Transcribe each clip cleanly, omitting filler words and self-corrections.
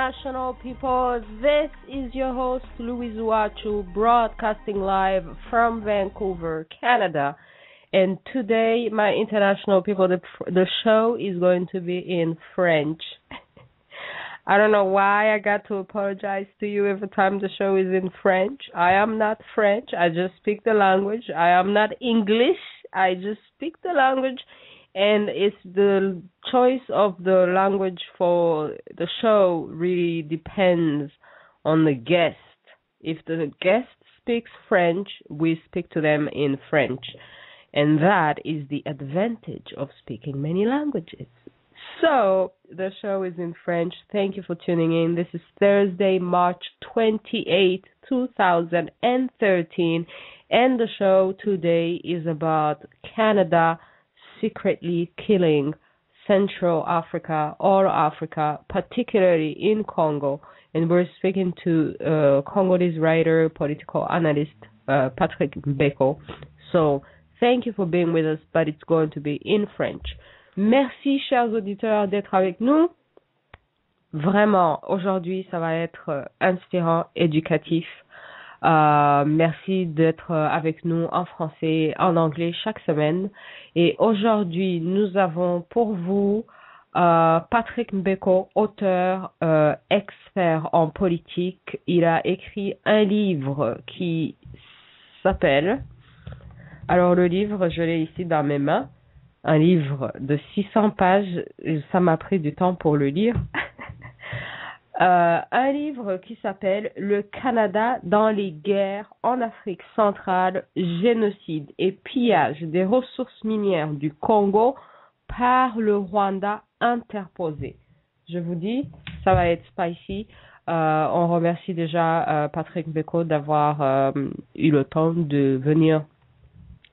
international people. This is your host, Louise Uachu, broadcasting live from Vancouver, Canada. And today, my international people, the show is going to be in French. I don't know why I got to apologize to you every time the show is in French. I am not French. I just speak the language. I am not English. I just speak the language. And it's the choice of the language for the show really depends on the guest. If the guest speaks French, we speak to them in French. And that is the advantage of speaking many languages. So, the show is in French. Thank you for tuning in. This is Thursday, March 28, 2013. And the show today is about Canada secretly killing Central Africa, all Africa, particularly in Congo. And we're speaking to Congolese writer, political analyst, Patrick Mbeko. So, thank you for being with us, but it's going to be in French. Merci, chers auditeurs, d'être avec nous. Vraiment, aujourd'hui, ça va être inspirant, éducatif. Merci d'être avec nous en français, en anglais chaque semaine. Et aujourd'hui, nous avons pour vous Patrick Mbeko, auteur, expert en politique. Il a écrit un livre qui s'appelle... Alors le livre, je l'ai ici dans mes mains. Un livre de 600 pages. Ça m'a pris du temps pour le lire. Un livre qui s'appelle « Le Canada dans les guerres en Afrique centrale, génocide et pillage des ressources minières du Congo par le Rwanda interposé ». Je vous dis, ça va être spicy. On remercie déjà Patrick Mbeko d'avoir eu le temps de venir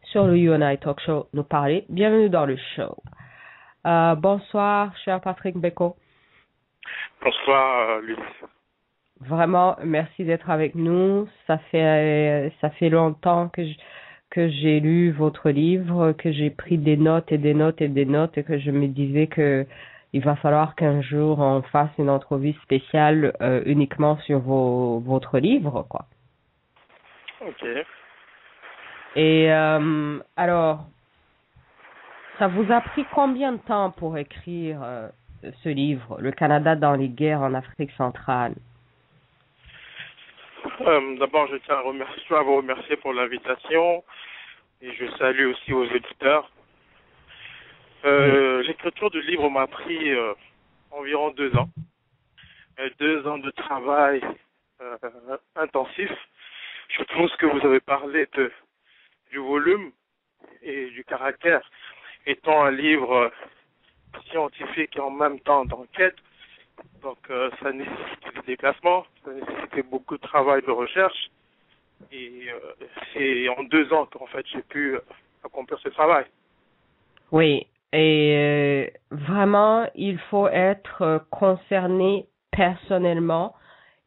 sur le UNI Talk Show nous parler. Bienvenue dans le show. Bonsoir, cher Patrick Mbeko. Bonsoir, Lucie. Vraiment, merci d'être avec nous. Ça fait longtemps que j'ai lu votre livre, que j'ai pris des notes et des notes et des notes et que je me disais que il va falloir qu'un jour on fasse une entrevue spéciale uniquement sur votre livre, quoi. Ok. Et alors, ça vous a pris combien de temps pour écrire ce livre, Le Canada dans les guerres en Afrique centrale? D'abord, je tiens à vous remercier pour l'invitation et je salue aussi aux auditeurs. L'écriture du livre m'a pris environ 2 ans. 2 ans de travail intensif. Je pense que vous avez parlé du volume et du caractère, étant un livre scientifique et en même temps d'enquête. Donc ça nécessite des déplacements, ça nécessitait beaucoup de travail de recherche. Et c'est en 2 ans qu'en fait j'ai pu accomplir ce travail. Oui, et vraiment il faut être concerné personnellement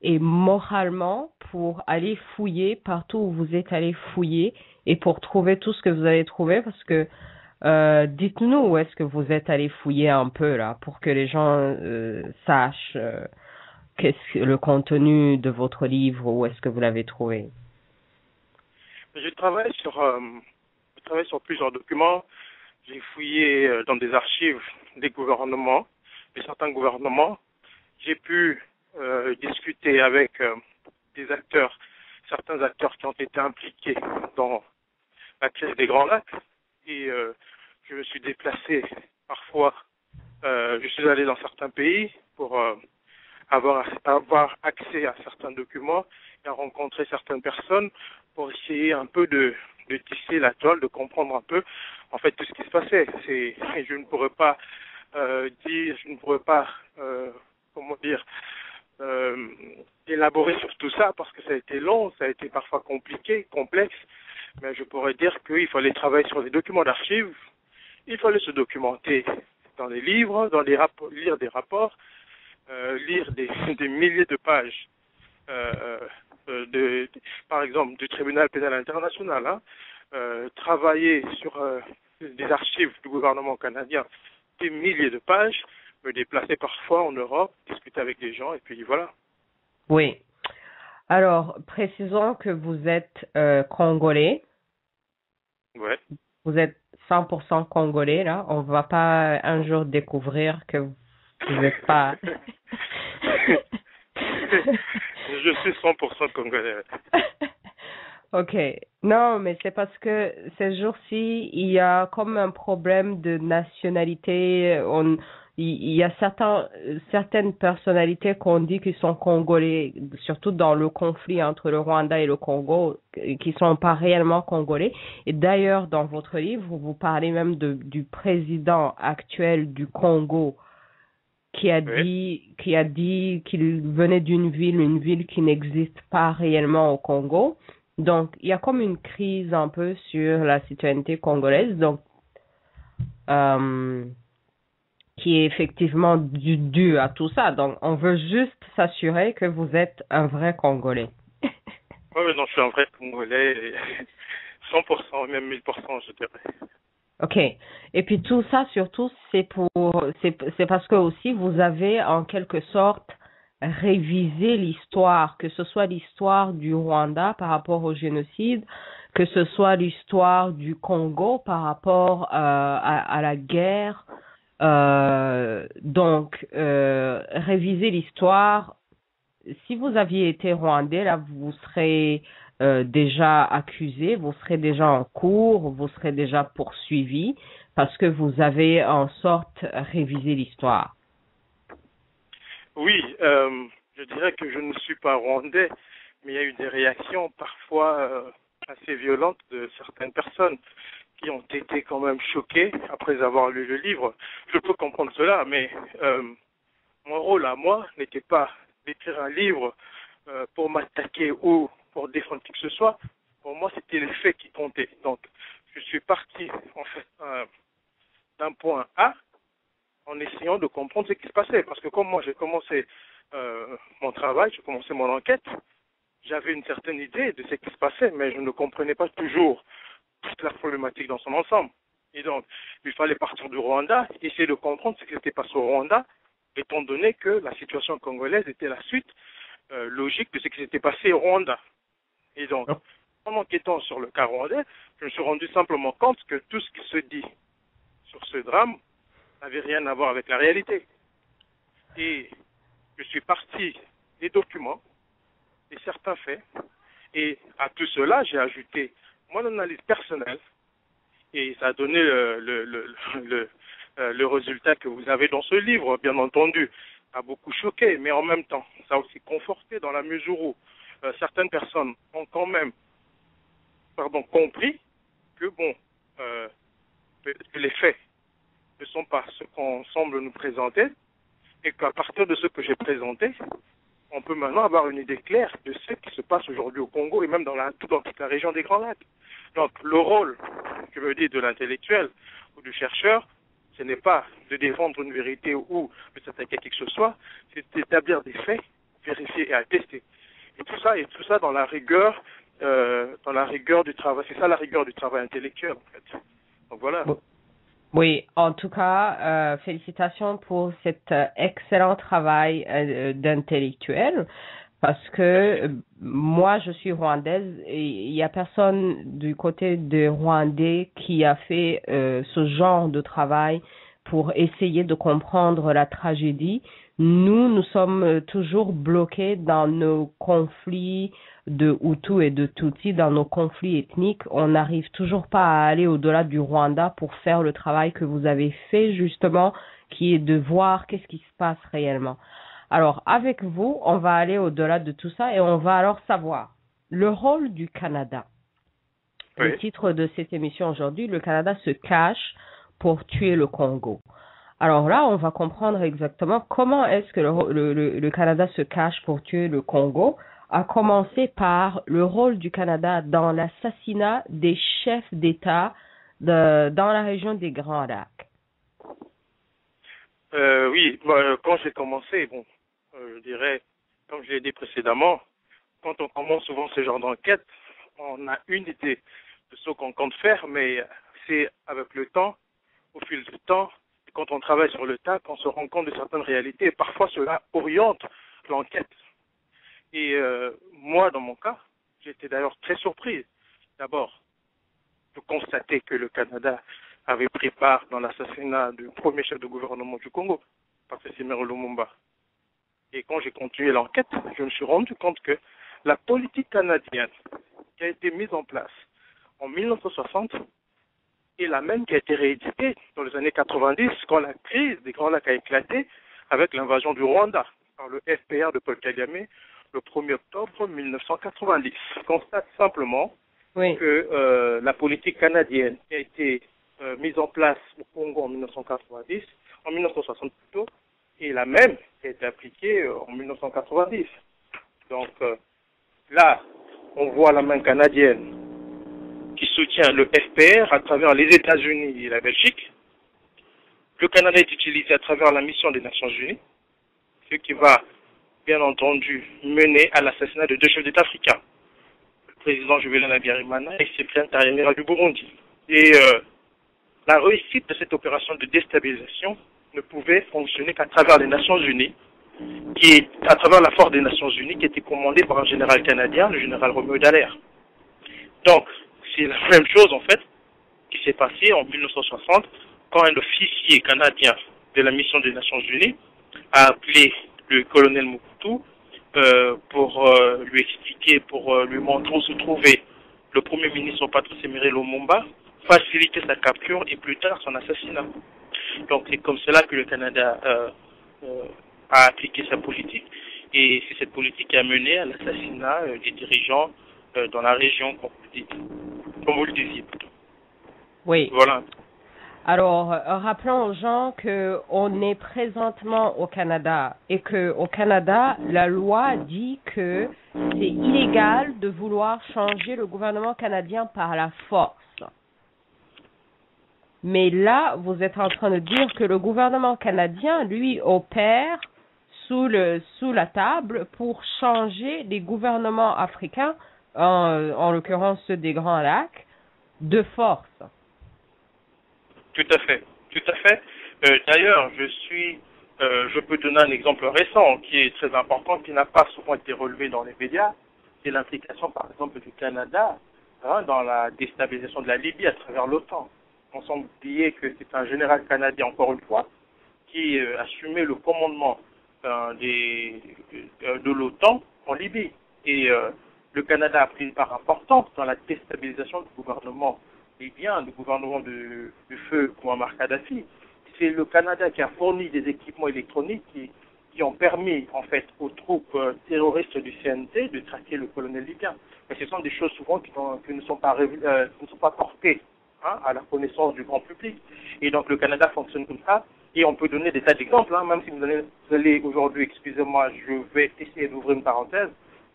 et moralement pour aller fouiller partout où vous êtes allé fouiller et pour trouver tout ce que vous avez trouvé, parce que dites-nous où est-ce que vous êtes allé fouiller un peu là, pour que les gens sachent qu'est-ce que le contenu de votre livre, où est-ce que vous l'avez trouvé. Je travaille sur plusieurs documents. J'ai fouillé dans des archives des gouvernements, de certains gouvernements. J'ai pu discuter avec certains acteurs qui ont été impliqués dans la crise des Grands Lacs. Et je me suis déplacé parfois, je suis allé dans certains pays pour avoir accès à certains documents et à rencontrer certaines personnes pour essayer un peu de tisser la toile, de comprendre un peu en fait tout ce qui se passait. Je ne pourrais pas élaborer sur tout ça parce que ça a été long, ça a été parfois compliqué, complexe, mais je pourrais dire qu'il fallait travailler sur des documents d'archives, il fallait se documenter dans des livres, lire des rapports, lire des milliers de pages, par exemple du tribunal pénal international, travailler sur des archives du gouvernement canadien, des milliers de pages, me déplacer parfois en Europe, discuter avec des gens, et puis voilà. Oui. Alors, précisons que vous êtes congolais. Ouais. Vous êtes 100% congolais, là. On va pas un jour découvrir que vous n'êtes pas... Je suis 100% congolais. Ok. Non, mais c'est parce que ces jours-ci, il y a comme un problème de nationalité. Il y a certaines personnalités qu'on dit qu'ils sont congolais, surtout dans le conflit entre le Rwanda et le Congo, qui sont pas réellement congolais. Et d'ailleurs, dans votre livre, vous parlez même du président actuel du Congo qui a Oui. dit qu'il venait d'une ville, une ville qui n'existe pas réellement au Congo. Donc, il y a comme une crise un peu sur la citoyenneté congolaise, donc qui est effectivement due à tout ça. Donc, on veut juste s'assurer que vous êtes un vrai Congolais. Ouais, non, je suis un vrai congolais, 100%, même 1000%, je dirais. Ok. Et puis tout ça, surtout, c'est parce que aussi vous avez en quelque sorte révisé l'histoire, que ce soit l'histoire du Rwanda par rapport au génocide, que ce soit l'histoire du Congo par rapport à la guerre. Donc, réviser l'histoire. Si vous aviez été rwandais, là, vous serez déjà accusé, vous serez déjà en cours, vous serez déjà poursuivi parce que vous avez en sorte révisé l'histoire. Oui, je dirais que je ne suis pas rwandais, mais il y a eu des réactions parfois assez violentes de certaines personnes qui ont été quand même choquées après avoir lu le livre. Je peux comprendre cela, mais mon rôle à moi n'était pas d'écrire un livre pour m'attaquer ou pour défendre qui que ce soit. Pour moi, c'était les faits qui comptaient. Donc, je suis parti en fait d'un point A en essayant de comprendre ce qui se passait. Parce que comme moi, j'ai commencé mon travail, j'ai commencé mon enquête, j'avais une certaine idée de ce qui se passait, mais je ne comprenais pas toujours toute la problématique dans son ensemble. Et donc, il fallait partir du Rwanda, essayer de comprendre ce qui s'était passé au Rwanda, étant donné que la situation congolaise était la suite logique de ce qui s'était passé au Rwanda. Et donc, en enquêtant sur le cas rwandais, je me suis rendu simplement compte que tout ce qui se dit sur ce drame n'avait rien à voir avec la réalité. Et je suis parti des documents et certains faits, et à tout cela, j'ai ajouté mon analyse personnelle, et ça a donné le résultat que vous avez dans ce livre, bien entendu, a beaucoup choqué, mais en même temps, ça a aussi conforté dans la mesure où certaines personnes ont quand même compris que, bon, que les faits ne sont pas ce qu'on semble nous présenter, et qu'à partir de ce que j'ai présenté, on peut maintenant avoir une idée claire de ce qui se passe aujourd'hui au Congo et même dans toute la région des Grands Lacs. Donc, le rôle, je veux dire, de l'intellectuel ou du chercheur, ce n'est pas de défendre une vérité ou de s'attaquer à qui que ce soit, c'est d'établir des faits, vérifier et attester. Et tout ça dans la rigueur du travail. C'est ça la rigueur du travail intellectuel, en fait. Donc voilà. Oui, en tout cas, félicitations pour cet excellent travail d'intellectuel. Parce que moi, je suis rwandaise et il y a personne du côté des Rwandais qui a fait ce genre de travail pour essayer de comprendre la tragédie. Nous sommes toujours bloqués dans nos conflits de Hutu et de Tutsi, dans nos conflits ethniques. On n'arrive toujours pas à aller au-delà du Rwanda pour faire le travail que vous avez fait justement, qui est de voir qu'est-ce qui se passe réellement. Alors, avec vous, on va aller au-delà de tout ça et on va alors savoir le rôle du Canada. Oui. Le titre de cette émission aujourd'hui, le Canada se cache pour tuer le Congo. Alors là, on va comprendre exactement comment est-ce que le Canada se cache pour tuer le Congo, à commencer par le rôle du Canada dans l'assassinat des chefs d'État dans la région des Grands Lacs. Oui, quand j'ai commencé, bon, je dirais, comme je l'ai dit précédemment, quand on commence souvent ce genre d'enquête, on a une idée de ce qu'on compte faire, mais c'est avec le temps, au fil du temps, quand on travaille sur le tas, qu'on se rend compte de certaines réalités, et parfois cela oriente l'enquête. Et moi, dans mon cas, j'étais d'ailleurs très surpris, d'abord, de constater que le Canada avait pris part dans l'assassinat du premier chef de gouvernement du Congo, Patrice Emery Lumumba. Et quand j'ai continué l'enquête, je me suis rendu compte que la politique canadienne qui a été mise en place en 1960 est la même qui a été rééditée dans les années 90 quand la crise des Grands Lacs a éclaté avec l'invasion du Rwanda par le FPR de Paul Kagame le 1er octobre 1990. Je constate simplement que la politique canadienne qui a été mise en place au Congo en 1990, en 1960 plutôt, est la même qui a été appliquée en 1990. Donc là, on voit la main canadienne qui soutient le FPR à travers les États-Unis et la Belgique. Le Canada est utilisé à travers la mission des Nations Unies, ce qui va, bien entendu, mener à l'assassinat de 2 chefs d'État africains, le président Juvenal Habyarimana et Cyprien Ntaryamira du Burundi. Et la réussite de cette opération de déstabilisation ne pouvait fonctionner qu'à travers les Nations Unies, à travers la force des Nations Unies qui était commandée par un général canadien, le général Roméo Dallaire. Donc, c'est la même chose en fait qui s'est passée en 1960 quand un officier canadien de la mission des Nations Unies a appelé le colonel Mobutu pour lui expliquer, pour lui montrer où se trouvait le premier ministre Patrice Emery Lumumba, faciliter sa capture et plus tard son assassinat. Donc c'est comme cela que le Canada a appliqué sa politique et c'est cette politique qui a mené à l'assassinat des dirigeants dans la région, comme vous le disiez. Oui. Voilà. Alors, rappelons aux gens qu'on est présentement au Canada et qu'au Canada, la loi dit que c'est illégal de vouloir changer le gouvernement canadien par la force. Mais là, vous êtes en train de dire que le gouvernement canadien, lui, opère sous la table pour changer les gouvernements africains, en l'occurrence ceux des Grands Lacs, de force. Tout à fait, tout à fait. D'ailleurs, je peux donner un exemple récent qui est très important, qui n'a pas souvent été relevé dans les médias. C'est l'implication, par exemple, du Canada dans la déstabilisation de la Libye à travers l'OTAN. On semble oublier que c'est un général canadien, encore une fois, qui assumait le commandement de l'OTAN en Libye. Et le Canada a pris une part importante dans la déstabilisation du gouvernement libyen, du gouvernement du feu Muammar Kadhafi. C'est le Canada qui a fourni des équipements électroniques qui ont permis, en fait, aux troupes terroristes du CNT de traquer le colonel libyen. Mais ce sont des choses souvent qui ne sont pas portées à la connaissance du grand public. Et donc le Canada fonctionne comme ça. Et on peut donner des tas d'exemples, même si vous allez aujourd'hui, excusez-moi, je vais essayer d'ouvrir une parenthèse,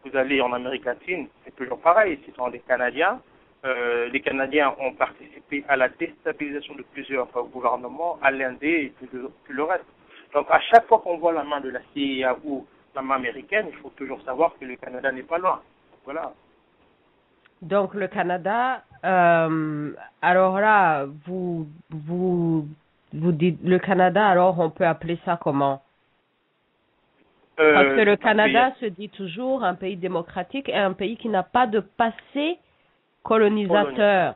vous allez en Amérique latine, c'est toujours pareil, ce sont des Canadiens. Les Canadiens ont participé à la déstabilisation de plusieurs gouvernements, à l'Inde et tout le reste. Donc à chaque fois qu'on voit la main de la CIA ou la main américaine, il faut toujours savoir que le Canada n'est pas loin. Voilà. Donc le Canada, alors là, vous dites le Canada, alors on peut appeler ça comment? Parce que le Canada se dit toujours un pays démocratique et un pays qui n'a pas de passé colonisateur.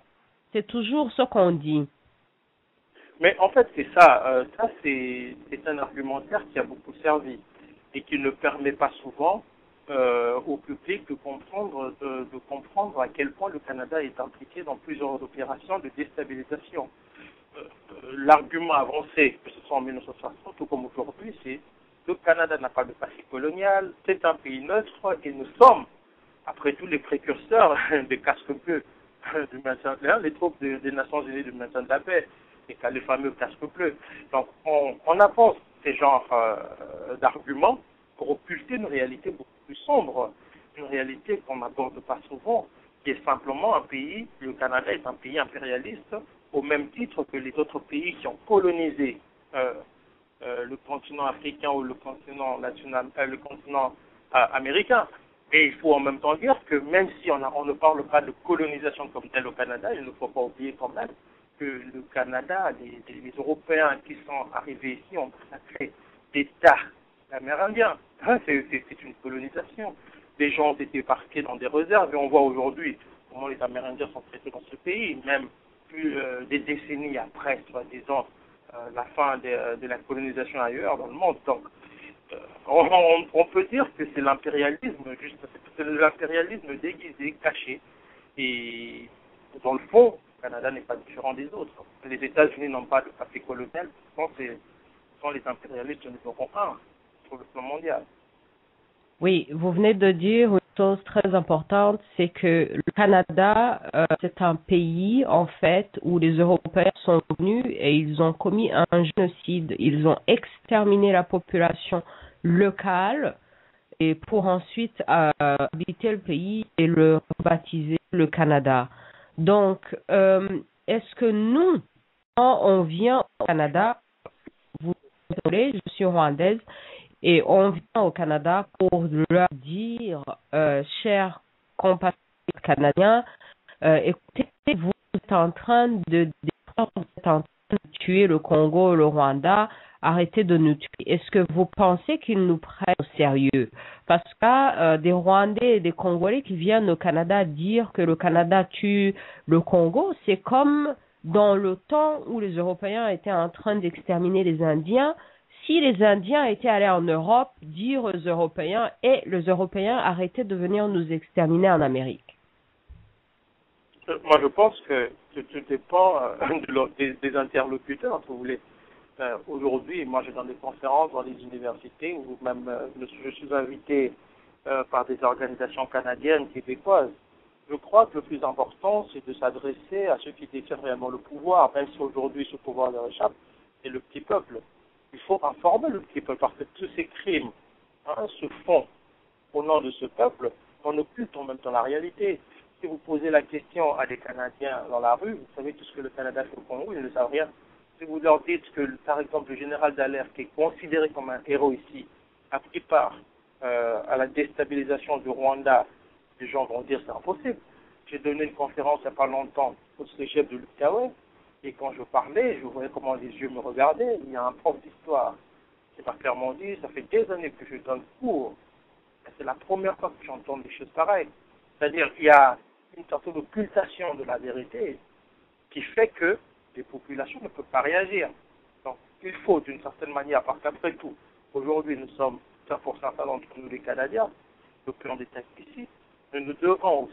C'est toujours ce qu'on dit. Mais en fait, c'est ça. C'est un argumentaire qui a beaucoup servi et qui ne permet pas souvent au public de comprendre à quel point le Canada est impliqué dans plusieurs opérations de déstabilisation. L'argument avancé, que ce soit en 1960 ou comme aujourd'hui, c'est que le Canada n'a pas de passé colonial, c'est un pays neutre et nous sommes, après tout, les précurseurs des casques bleus du maintien de l'air, les troupes des Nations Unies du maintien de la paix, les fameux casques bleus. Donc on avance ces genres d'arguments pour occulter une réalité beaucoup plus sombre, une réalité qu'on n'aborde pas souvent, qui est simplement un pays, le Canada est un pays impérialiste, au même titre que les autres pays qui ont colonisé le continent africain ou le continent américain. Et il faut en même temps dire que même si on ne parle pas de colonisation comme telle au Canada, il ne faut pas oublier quand même que le Canada, les Européens qui sont arrivés ici ont créé d'États amérindiens. Hein, c'est une colonisation. Les gens ont été parqués dans des réserves et on voit aujourd'hui comment les Amérindiens sont traités dans ce pays, même plus des décennies après, soi-disant, la fin de la colonisation ailleurs dans le monde. Donc, on peut dire que c'est l'impérialisme, c'est l'impérialisme déguisé, caché. Et dans le fond, le Canada n'est pas différent des autres. Les États-Unis n'ont pas de passé colonial, quand les impérialistes numéro un sur le plan mondial. Oui, vous venez de dire une chose très importante, c'est que le Canada, c'est un pays, en fait, où les Européens sont venus et ils ont commis un génocide. Ils ont exterminé la population locale et pour ensuite habiter le pays et le rebaptiser le Canada. Donc, est-ce que nous, quand on vient au Canada, vous savez, je suis rwandaise, et on vient au Canada pour leur dire, chers compatriotes canadiens, écoutez, vous êtes en train de tuer le Congo, le Rwanda, arrêtez de nous tuer. Est-ce que vous pensez qu'ils nous prennent au sérieux? Parce que des Rwandais et des Congolais qui viennent au Canada dire que le Canada tue le Congo, c'est comme dans le temps où les Européens étaient en train d'exterminer les Indiens. Si les Indiens étaient allés en Europe, dire aux Européens, et les Européens arrêtaient de venir nous exterminer en Amérique. Moi, je pense que tout dépend des interlocuteurs, si vous voulez. Aujourd'hui, moi, je vais dans des conférences, dans des universités, ou même je suis invité par des organisations canadiennes, québécoises. Je crois que le plus important, c'est de s'adresser à ceux qui détiennent réellement le pouvoir, même si aujourd'hui ce pouvoir leur échappe, c'est le petit peuple. Il faut informer le petit peuple, parce que tous ces crimes se font au nom de ce peuple, on occulte en même temps la réalité. Si vous posez la question à des Canadiens dans la rue, vous savez tout ce que le Canada fait au Congo, ils ne savent rien. Si vous leur dites que, par exemple, le général Dallaire, qui est considéré comme un héros ici, a pris part à la déstabilisation du Rwanda, les gens vont dire c'est impossible. J'ai donné une conférence il n'y a pas longtemps au cégep de l'Outaouais, et quand je parlais, je voyais comment les yeux me regardaient. Il y a un prof d'histoire qui m'a clairement dit, ça fait des années que je donne cours, et c'est la première fois que j'entends des choses pareilles. C'est-à-dire qu'il y a une sorte d'occultation de la vérité qui fait que les populations ne peuvent pas réagir. Donc, il faut d'une certaine manière, parce qu'après tout, aujourd'hui nous sommes, pour certains d'entre nous les Canadiens, le plan d'État ici, mais nous devons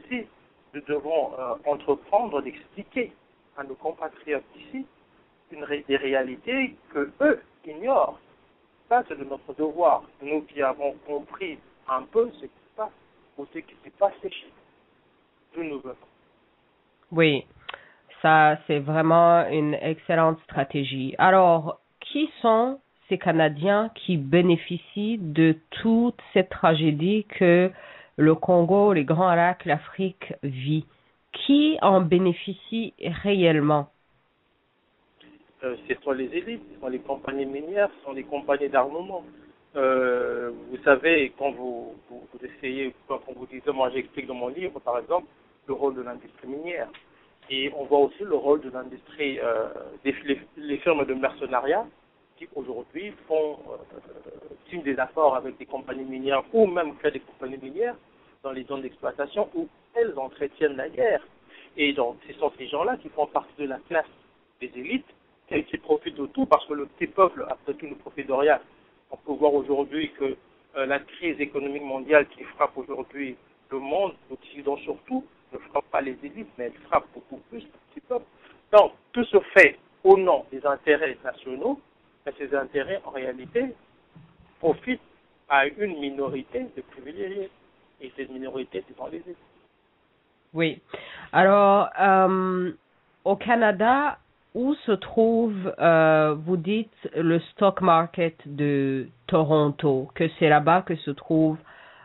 entreprendre d'expliquer à nos compatriotes ici des réalités que eux ignorent. Ça, c'est de notre devoir. Nous qui avons compris un peu ce qui se passe, ou ce qui s'est passé chez nous. Nous venons. Oui, ça, c'est vraiment une excellente stratégie. Alors, qui sont ces Canadiens qui bénéficient de toute cette tragédie que le Congo, les Grands Lacs, l'Afrique vit? Qui en bénéficie réellement? Ce sont les élites, ce sont les compagnies minières, ce sont les compagnies d'armement. Vous savez, quand vous essayez, quand on vous dit, moi j'explique dans mon livre, par exemple, le rôle de l'industrie minière. Et on voit aussi le rôle de l'industrie, les firmes de mercenariat qui aujourd'hui signent des accords avec des compagnies minières ou même créent des compagnies minières dans les zones d'exploitation où elles entretiennent la guerre. Et donc, ce sont ces gens-là qui font partie de la classe des élites et qui profitent de tout parce que le petit peuple, après tout, ne profite de rien. On peut voir aujourd'hui que la crise économique mondiale qui frappe aujourd'hui le monde, l'Occident surtout, ne frappe pas les élites, mais elle frappe beaucoup plus le petit peuple. Donc, tout se fait au nom des intérêts nationaux, mais ces intérêts, en réalité, profitent à une minorité de privilégiés. Et cette minorité, c'est dans les élites. Oui. Alors, au Canada, où se trouve, vous dites, le stock market de Toronto, que c'est là-bas que se trouvent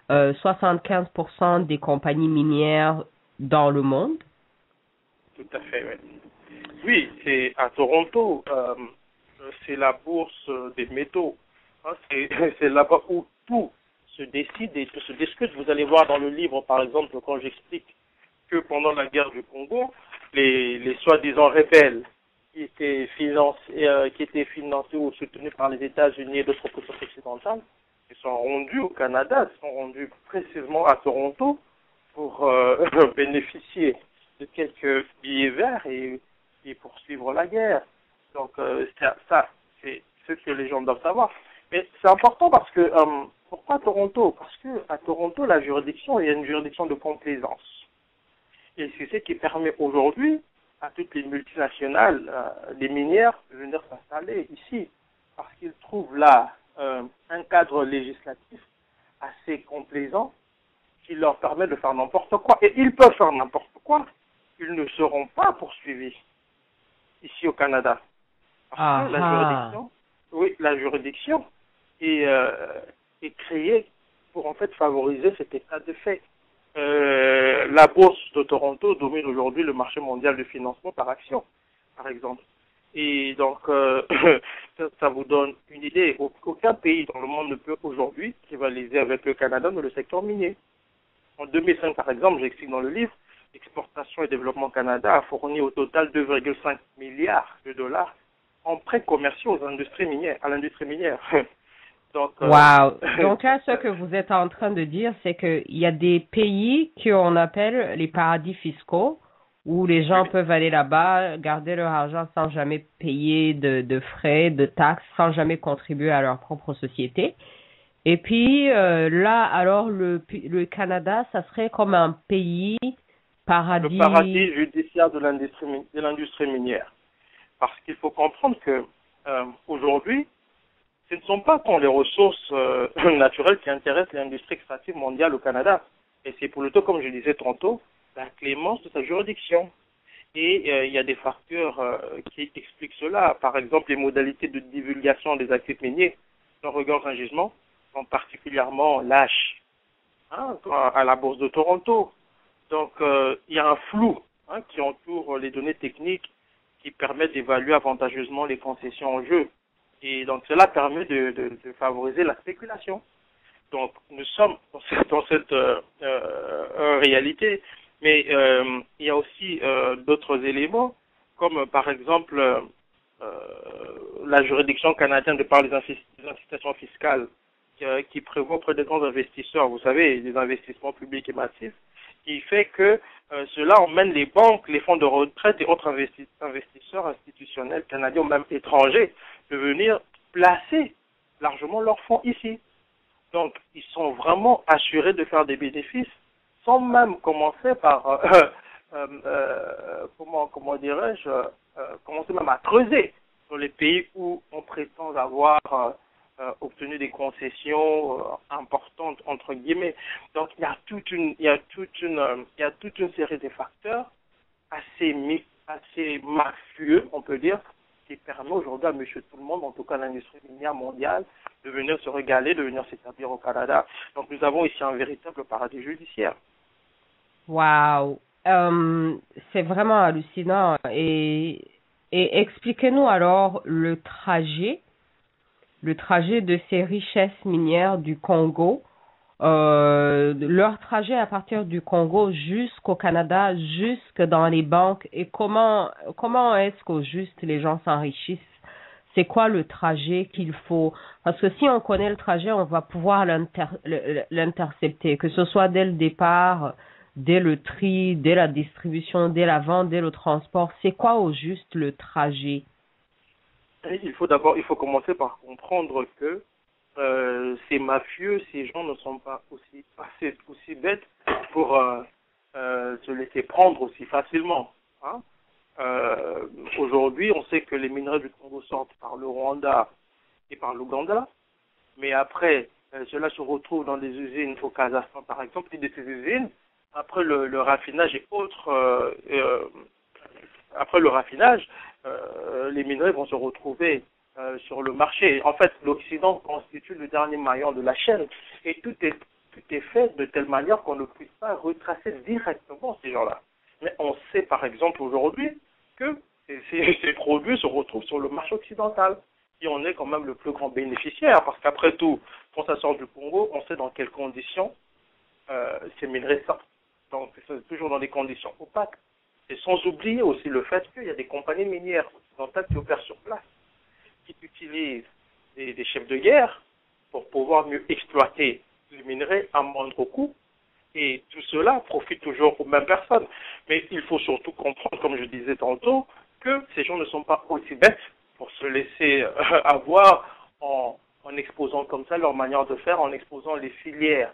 75% des compagnies minières dans le monde? Tout à fait, oui. Oui, c'est à Toronto, c'est la bourse des métaux. Hein, c'est là-bas où tout se décide et tout se discute. Vous allez voir dans le livre, par exemple, quand j'explique que pendant la guerre du Congo, les soi-disant rebelles qui étaient financés ou soutenus par les États-Unis et d'autres puissances occidentales, ils sont rendus au Canada, ils sont rendus précisément à Toronto pour bénéficier de quelques billets verts et poursuivre la guerre. Donc ça, c'est ce que les gens doivent savoir. Mais c'est important parce que pourquoi Toronto? Parce que à Toronto, il y a une juridiction de complaisance. Et c'est ce qui permet aujourd'hui à toutes les multinationales, des minières, de venir s'installer ici. Parce qu'ils trouvent là un cadre législatif assez complaisant qui leur permet de faire n'importe quoi. Et ils peuvent faire n'importe quoi. Ils ne seront pas poursuivis ici au Canada. Parce que la juridiction est créée pour en fait favoriser cet état de fait. La bourse de Toronto domine aujourd'hui le marché mondial de financement par action, par exemple. Et donc, ça vous donne une idée. Aucun pays dans le monde ne peut aujourd'hui rivaliser avec le Canada dans le secteur minier. En 2005, par exemple, j'explique dans le livre, Exportation et Développement Canada a fourni au total 2,5 milliards de dollars en prêts commerciaux aux industries minières, à l'industrie minière. Donc, wow. Donc là, ce que vous êtes en train de dire, c'est qu'il y a des pays qu'on appelle les paradis fiscaux, où les gens peuvent aller là-bas, garder leur argent sans jamais payer de frais, de taxes, sans jamais contribuer à leur propre société. Et puis là, alors le Canada, ça serait comme un pays paradis. Le paradis judiciaire de l'industrie minière. Parce qu'il faut comprendre que aujourd'hui, ce ne sont pas tant les ressources naturelles qui intéressent l'industrie extractive mondiale au Canada. Et c'est plutôt, comme je disais tantôt, la clémence de sa juridiction. Et il y a des facteurs qui expliquent cela. Par exemple, les modalités de divulgation des actifs miniers dans regard d'un gisement sont particulièrement lâches à la bourse de Toronto. Donc, il y a un flou qui entoure les données techniques qui permettent d'évaluer avantageusement les concessions en jeu. Et donc, cela permet de favoriser la spéculation. Donc, nous sommes dans cette réalité. Mais il y a aussi d'autres éléments, comme par exemple la juridiction canadienne de par les incitations fiscales qui prévoit auprès des grands investisseurs, vous savez, des investissements publics et massifs, qui fait que cela emmène les banques, les fonds de retraite et autres investisseurs institutionnels canadiens ou même étrangers de venir placer largement leurs fonds ici. Donc, ils sont vraiment assurés de faire des bénéfices sans même commencer par, comment dirais-je, commencer même à creuser dans les pays où on prétend avoir obtenu des concessions importantes entre guillemets. Donc il y a toute une série de facteurs assez mafieux, on peut dire, qui permet aujourd'hui à monsieur tout le monde, en tout cas l'industrie minière mondiale, de venir se régaler, de venir s'établir au Canada. Donc nous avons ici un véritable paradis judiciaire. Wow, c'est vraiment hallucinant. Et expliquez-nous alors le trajet de ces richesses minières du Congo, leur trajet à partir du Congo jusqu'au Canada, jusque dans les banques, et comment est-ce qu'au juste les gens s'enrichissent? C'est quoi le trajet qu'il faut? Parce que si on connaît le trajet, on va pouvoir l'intercepter, que ce soit dès le départ, dès le tri, dès la distribution, dès la vente, dès le transport. C'est quoi au juste le trajet? Il faut commencer par comprendre que ces mafieux, ces gens ne sont pas aussi bêtes pour se laisser prendre aussi facilement. Aujourd'hui, on sait que les minerais du Congo sortent par le Rwanda et par l'Ouganda, mais après, cela se retrouve dans des usines au Kazakhstan, par exemple, et de ces usines, après le raffinage et autres, après le raffinage, les minerais vont se retrouver sur le marché. En fait, l'Occident constitue le dernier maillon de la chaîne et tout est fait de telle manière qu'on ne puisse pas retracer directement ces gens-là. Mais on sait par exemple aujourd'hui que ces produits se retrouvent sur le marché occidental et on est quand même le plus grand bénéficiaire parce qu'après tout, quand ça sort du Congo, on sait dans quelles conditions ces minerais sortent. Donc c'est toujours dans des conditions opaques. Et sans oublier aussi le fait qu'il y a des compagnies minières occidentales qui opèrent sur place, qui utilisent des chefs de guerre pour pouvoir mieux exploiter les minerais à moindre coût. Et tout cela profite toujours aux mêmes personnes. Mais il faut surtout comprendre, comme je disais tantôt, que ces gens ne sont pas aussi bêtes pour se laisser avoir en exposant comme ça leur manière de faire, en exposant les filières,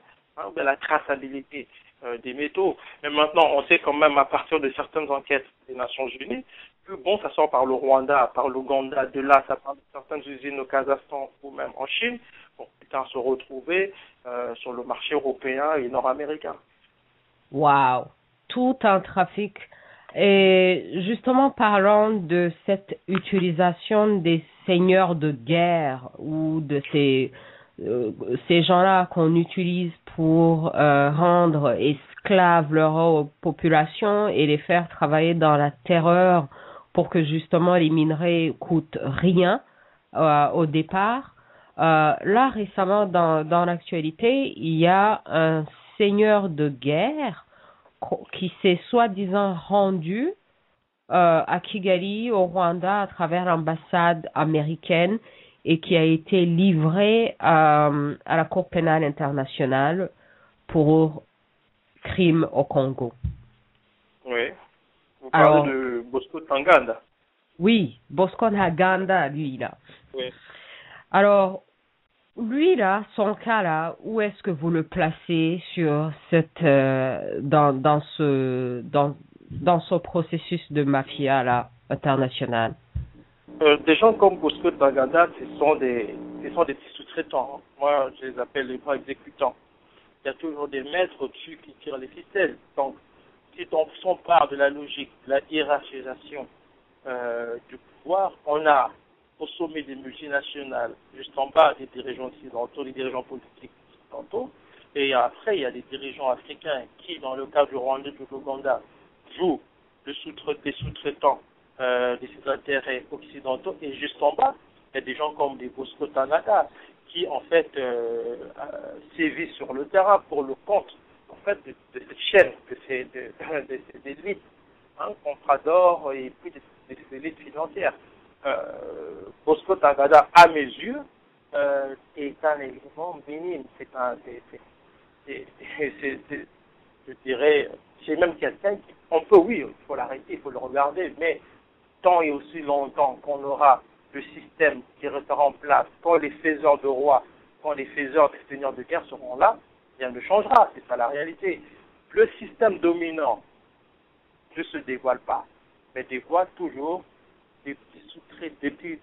de la traçabilité des métaux. Mais maintenant, on sait quand même à partir de certaines enquêtes des Nations Unies que bon, ça sort par le Rwanda, par l'Ouganda, de là, ça part de certaines usines au Kazakhstan ou même en Chine, pour plus tard se retrouver sur le marché européen et nord-américain. Wow, tout un trafic. Et justement, parlant de cette utilisation des seigneurs de guerre ou de ces gens-là qu'on utilise pour rendre esclaves leur population et les faire travailler dans la terreur pour que justement les minerais coûtent rien au départ. Là, récemment, dans l'actualité, il y a un seigneur de guerre qui s'est soi-disant rendu à Kigali, au Rwanda, à travers l'ambassade américaine et qui a été livré à la Cour pénale internationale pour crime au Congo. Oui. Vous parlez de Bosco Ntaganda. Oui, Bosco Ntaganda, lui, là. Oui. Alors, lui, là, son cas, là, où est-ce que vous le placez sur cette, dans ce processus de mafia, là, international? Des gens comme Bosco Ntaganda, ce sont des petits sous-traitants. Moi, je les appelle les bras exécutants. Il y a toujours des maîtres au-dessus qui tirent les ficelles. Donc, si on part de la logique, de la hiérarchisation du pouvoir, on a au sommet des multinationales, juste en bas des dirigeants occidentaux, des dirigeants politiques occidentaux, et après il y a des dirigeants africains qui, dans le cas du Rwanda et de l'Ouganda, jouent des sous-traitants de ces intérêts occidentaux, et juste en bas, il y a des gens comme des Bosco Ntaganda qui en fait sévissent sur le terrain pour le compte en fait de cette chaîne, de ces élites, compradors et puis des élites financières. Bosco Ntaganda, à mes yeux, est un élément minime. Je dirais, c'est même quelqu'un qui, on peut, oui, il faut l'arrêter, il faut le regarder, mais tant et aussi longtemps qu'on aura le système qui restera en place, quand les faiseurs de rois, quand les faiseurs des seigneurs de guerre seront là, rien ne changera, c'est ça la réalité. Le système dominant ne se dévoile pas, mais dévoile toujours des petits sous-traitants, des petits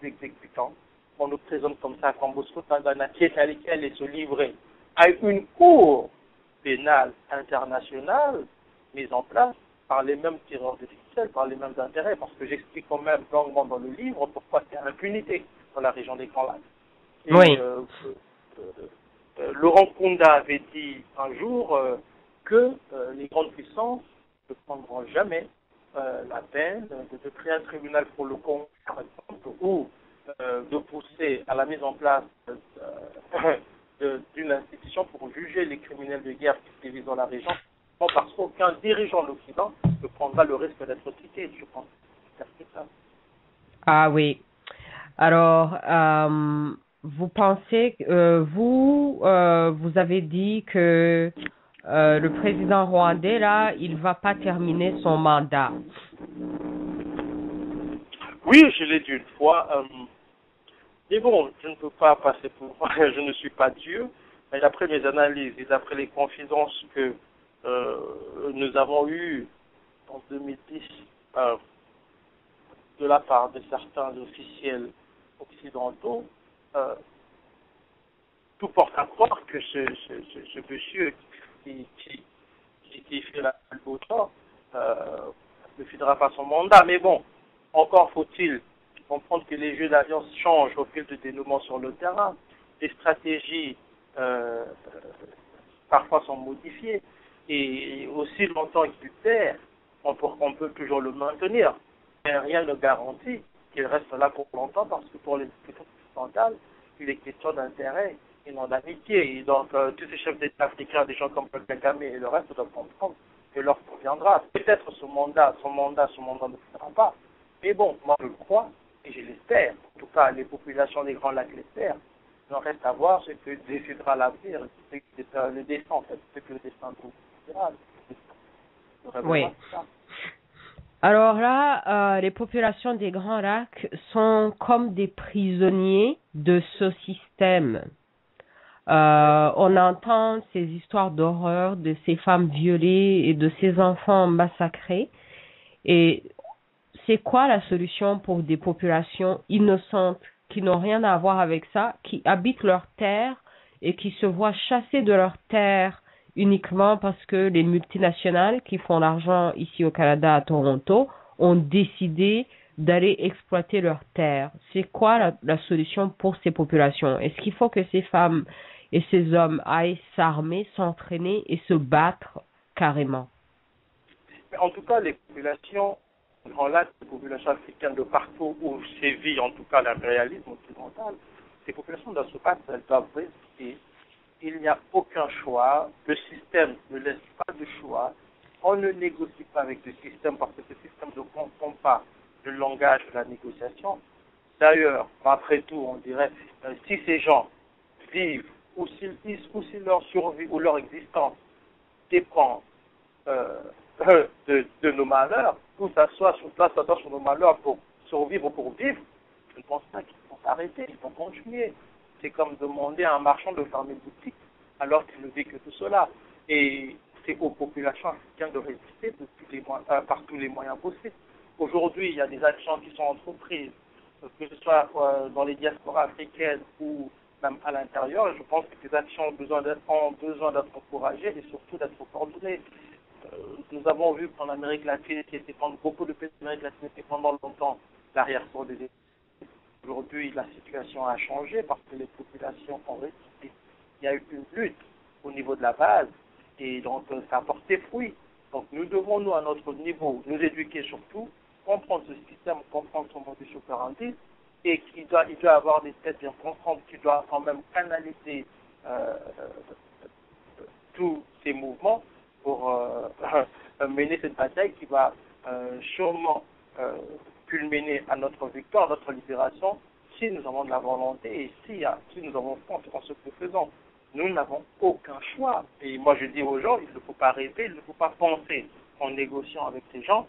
exécutants. On nous présente comme ça, comme Bosco Ntaganda, qui est à laquelle et se livrer à une cour pénale internationale mise en place par les mêmes tireurs de ficelle, par les mêmes intérêts, parce que j'explique quand même longuement dans le livre pourquoi il y a impunité dans la région des Grands Lacs. Oui. Laurent Kunda avait dit un jour que les grandes puissances ne prendront jamais la peine de créer un tribunal pour le Congo, par exemple, ou de pousser à la mise en place d'une institution pour juger les criminels de guerre qui sévissent dans la région, parce qu'aucun dirigeant de l'Occident ne prendra le risque d'être cité, je pense. C'est ça. Ah oui. Alors, vous pensez, vous avez dit que le président rwandais, là, il va pas terminer son mandat. Oui, je l'ai dit une fois. Mais bon, je ne peux pas passer pour... je ne suis pas Dieu, mais d'après mes analyses et d'après les confidences que nous avons eues en 2010 de la part de certains officiels occidentaux, tout porte à croire que ce monsieur qui fait la beau temps ne finira pas son mandat. Mais bon, encore faut-il comprendre que les jeux d'alliance changent au fil du dénouement sur le terrain. Les stratégies parfois sont modifiées. Et aussi longtemps qu'il perd, on peut toujours le maintenir. Mais rien ne garantit qu'il reste là pour longtemps parce que pour les puissances occidentales, il est question d'intérêt et non d'amitié. Et donc, tous ces chefs d'État africains, des gens comme Paul Kagame et le reste doivent comprendre que l'heure viendra. Peut-être son mandat ne finira pas, Mais bon, moi je le crois et je l'espère. En tout cas, les populations des Grands Lacs l'espèrent. Il en reste à voir ce que décidera l'avenir, le destin en fait, ce que le destin décidera. Oui. Alors là, les populations des Grands Lacs sont comme des prisonniers de ce système. On entend ces histoires d'horreur de ces femmes violées et de ces enfants massacrés. Et c'est quoi la solution pour des populations innocentes qui n'ont rien à voir avec ça, qui habitent leurs terres et qui se voient chassées de leurs terres uniquement parce que les multinationales qui font l'argent ici au Canada, à Toronto, ont décidé d'aller exploiter leurs terres. C'est quoi la solution pour ces populations? Est-ce qu'il faut que ces femmes et ces hommes aillent s'armer, s'entraîner et se battre carrément? Mais en tout cas, les populations Grands Lacs, les populations africaines de partout où sévit en tout cas l'impérialisme occidental, ces populations doivent se battre, elles doivent résister. Il n'y a aucun choix. Le système ne laisse pas de choix. On ne négocie pas avec le système parce que ce système ne comprend pas le langage de la négociation. D'ailleurs, après tout, on dirait, si ces gens vivent ou si leur survie ou leur existence dépend de nos malheurs, tout ça soit sur nos malheurs pour survivre ou pour vivre, je ne pense pas qu'ils vont s'arrêter, ils vont continuer. C'est comme demander à un marchand de fermer une boutique alors qu'il ne vit que tout cela. Et c'est aux populations africaines de résister par tous les moyens possibles. Aujourd'hui, il y a des actions qui sont entreprises, que ce soit dans les diasporas africaines ou même à l'intérieur. Je pense que ces actions ont besoin d'être encouragées et surtout d'être coordonnées. Nous avons vu qu'en Amérique latine, beaucoup de pays d'Amérique latine étaient pendant longtemps l'arrière-cour des États. Aujourd'hui, la situation a changé parce que les populations ont résisté. Il y a eu une lutte au niveau de la base et donc ça a porté fruit. Donc nous devons, nous, à notre niveau, nous éduquer surtout, comprendre ce système, comprendre son modus operandi et il doit avoir des têtes bien pensantes qui doivent quand même canaliser tous ces mouvements pour mener cette bataille qui va sûrement culminer à notre victoire, à notre libération, si nous avons de la volonté et si nous avons foi en ce que nous faisons. Nous n'avons aucun choix. Et moi je dis aux gens, il ne faut pas rêver, il ne faut pas penser en négociant avec ces gens,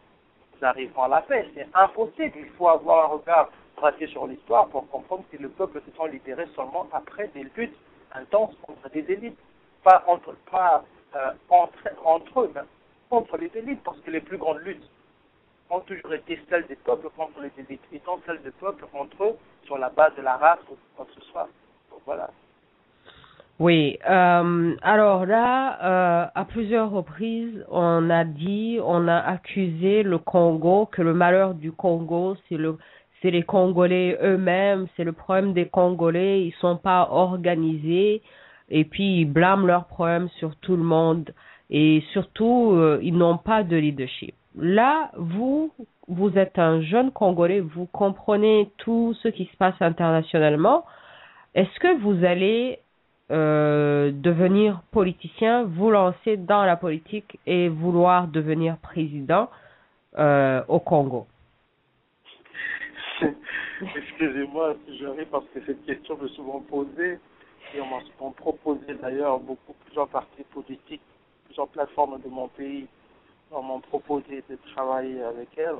nous arriverons à la paix. C'est impossible. Il faut avoir un regard braqué sur l'histoire pour comprendre que le peuple se sent libéré seulement après des luttes intenses contre des élites. Pas entre eux, mais contre les élites, parce que les plus grandes luttes ont toujours été celles des peuples contre les élites, étant celles des peuples entre eux sur la base de la race ou quoi que ce soit. Donc, voilà. Oui, alors là, à plusieurs reprises, on a accusé le Congo, que le malheur du Congo, c'est les Congolais eux-mêmes, c'est le problème des Congolais, ils sont pas organisés, et puis ils blâment leurs problèmes sur tout le monde, et surtout, ils n'ont pas de leadership. Là, vous êtes un jeune Congolais, vous comprenez tout ce qui se passe internationalement. Est-ce que vous allez devenir politicien, vous lancer dans la politique et vouloir devenir président au Congo? Excusez-moi si je ris parce que cette question m'est souvent posée et on m'a proposé d'ailleurs plusieurs partis politiques, plusieurs plateformes de mon pays m'ont proposé de travailler avec elles.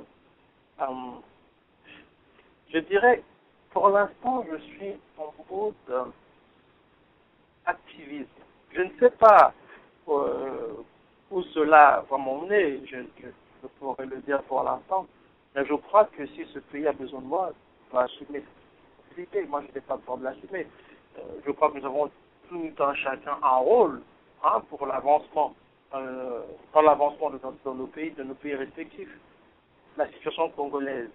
Je dirais, pour l'instant, je suis en mode activisme. Je ne sais pas où cela va m'emmener, je pourrais le dire pour l'instant, mais je crois que si ce pays a besoin de moi, je dois assumer cette responsabilité. Moi, je n'ai pas peur de l'assumer. Je crois que nous avons tout un chacun un rôle pour l'avancement, dans l'avancement de nos pays respectifs. La situation congolaise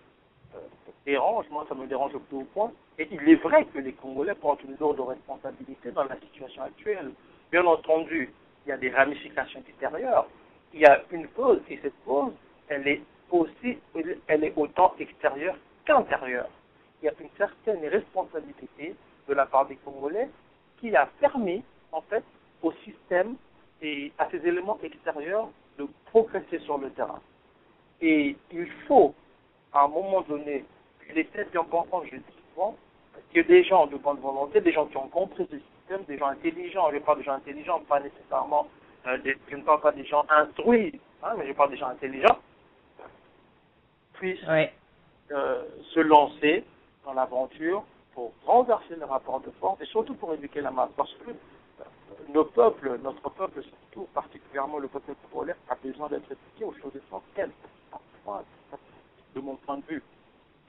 dérange, moi ça me dérange au plus haut point. Et il est vrai que les Congolais portent une lourde responsabilité dans la situation actuelle. Bien entendu, il y a des ramifications extérieures. Il y a une cause, et cette cause, elle est autant extérieure qu'intérieure. Il y a une certaine responsabilité de la part des Congolais qui a permis, en fait, au système et à ces éléments extérieurs de progresser sur le terrain. Et il faut à un moment donné, il est peut-être bien comprendre, je dis souvent, que des gens de bonne volonté, des gens qui ont compris ce système, des gens intelligents, je parle de gens intelligents, pas nécessairement, je ne parle pas des gens instruits, hein, mais je parle des gens intelligents, puissent se lancer dans l'aventure pour renverser le rapport de force et surtout pour éduquer la masse. Parce que notre peuple, surtout particulièrement le peuple congolais, a besoin d'être éduqué aux choses essentielles, de mon point de vue.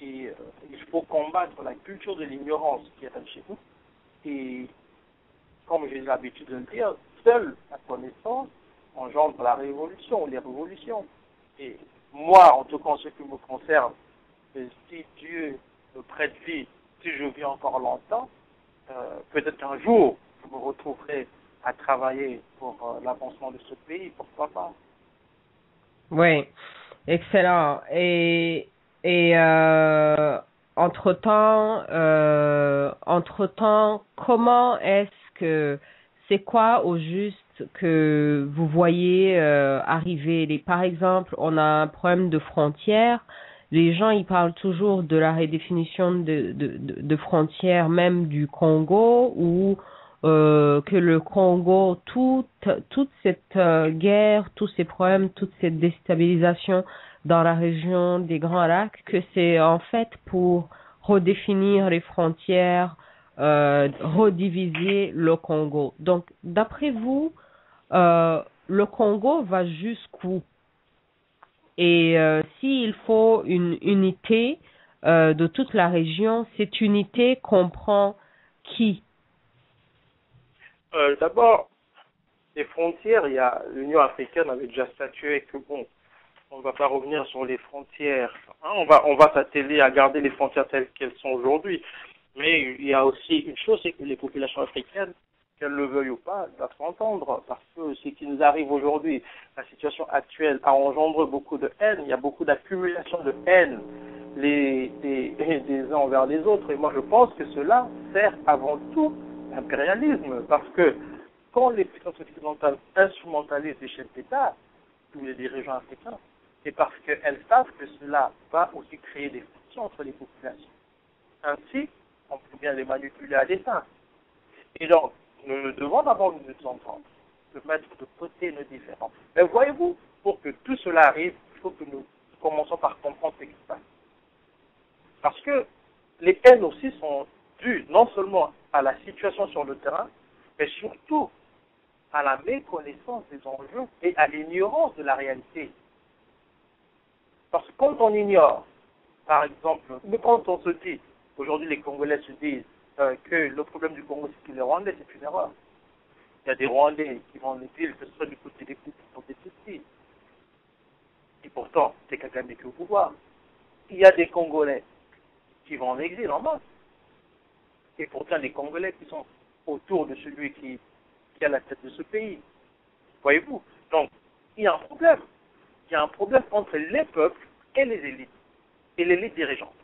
Et il faut combattre la culture de l'ignorance qui est chez nous. Et comme j'ai l'habitude de le dire, seule la connaissance engendre la révolution ou les révolutions. Et moi, en tout cas, en ce qui me concerne, si Dieu me prête vie, si je vis encore longtemps, peut-être qu'un jour, je me retrouverai à travailler pour l'avancement de ce pays, pourquoi pas. Oui, excellent. Et entre-temps, comment est-ce que, c'est quoi au juste que vous voyez arriver? Par exemple, on a un problème de frontières. Les gens, ils parlent toujours de la redéfinition de frontières, même du Congo, ou que le Congo, toute cette guerre, tous ces problèmes, toute cette déstabilisation dans la région des Grands Lacs, que c'est en fait pour redéfinir les frontières, rediviser le Congo. Donc, d'après vous, le Congo va jusqu'où? Et s'il faut une unité de toute la région, cette unité comprend qui? D'abord, les frontières, l'Union africaine avait déjà statué que bon, on ne va pas revenir sur les frontières. Hein, on va s'atteler à garder les frontières telles qu'elles sont aujourd'hui. Mais il y a aussi une chose, c'est que les populations africaines, qu'elles le veuillent ou pas, doivent s'entendre. Parce que ce qui nous arrive aujourd'hui, la situation actuelle a engendré beaucoup de haine. Il y a beaucoup d'accumulation de haine des uns envers les autres. Et moi, je pense que cela sert avant tout l'impérialisme. Parce que quand les puissances occidentales instrumentalisent les chefs d'État, tous les dirigeants africains, c'est parce qu'elles savent que cela va aussi créer des frictions entre les populations. Ainsi, on peut bien les manipuler à dessein. Et donc, nous devons d'abord nous entendre, de mettre de côté nos différends. Mais voyez-vous, pour que tout cela arrive, il faut que nous commençons par comprendre ce qui se passe. Parce que les haines aussi sont dues non seulement à la situation sur le terrain, mais surtout à la méconnaissance des enjeux et à l'ignorance de la réalité. Parce que quand on ignore, par exemple, mais quand on se dit, aujourd'hui les Congolais se disent que le problème du Congo c'est que les Rwandais, c'est une erreur. Il y a des Rwandais qui vont les dire que ce soit du côté des Tutsis pour des Tutsis. Et pourtant, c'est Kagame qui est au pouvoir. Il y a des Congolais qui vont en exil en masse. Et pourtant, des Congolais qui sont autour de celui qui a la tête de ce pays. Voyez-vous? Donc, il y a un problème. Il y a un problème entre les peuples et les élites. Et l'élite dirigeante.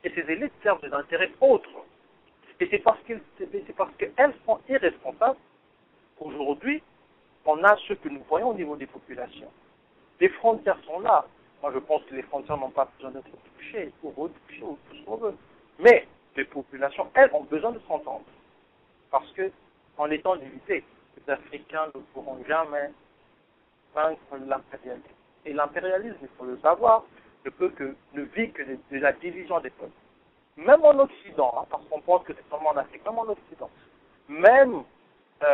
Et ces élites servent des intérêts autres. Et c'est parce qu'elles sont irresponsables qu'aujourd'hui, on a ce que nous voyons au niveau des populations. Les frontières sont là. Moi, je pense que les frontières n'ont pas besoin d'être touchées ou retouchées ou tout ce qu'on veut. Mais les populations, elles, ont besoin de s'entendre. Parce que, en étant divisés, les Africains ne pourront jamais vaincre l'impérialisme. Et l'impérialisme, il faut le savoir, ne vit que de la division des peuples. Même en Occident, hein, parce qu'on pense que c'est seulement en Afrique, même en Occident. Même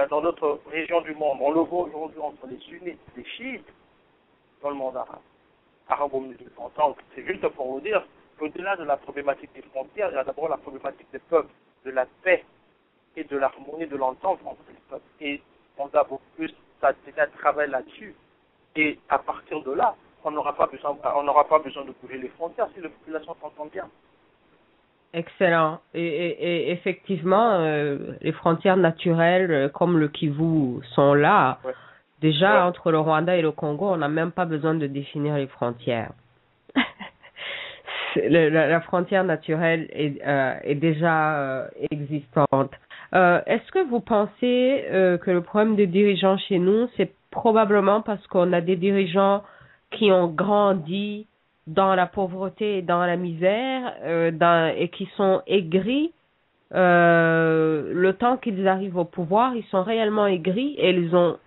dans d'autres régions du monde, on le voit aujourd'hui entre les sunnites et les chiites dans le monde arabe. Arabo-musulman. Donc, c'est juste pour vous dire qu'au-delà de la problématique des frontières, il y a d'abord la problématique des peuples, de la paix et de l'harmonie, de l'entente entre les peuples. Et on doit beaucoup plus travailler là-dessus. Et à partir de là, on n'aura pas besoin de bouger les frontières si les populations s'entendent bien. Excellent. Et effectivement, les frontières naturelles comme le Kivu sont là. Ouais. Déjà, entre le Rwanda et le Congo, on n'a même pas besoin de définir les frontières. La frontière naturelle est déjà existante. Est-ce que vous pensez que le problème des dirigeants chez nous, c'est probablement parce qu'on a des dirigeants qui ont grandi dans la pauvreté et dans la misère et qui sont aigris. Le temps qu'ils arrivent au pouvoir, ils sont réellement aigris et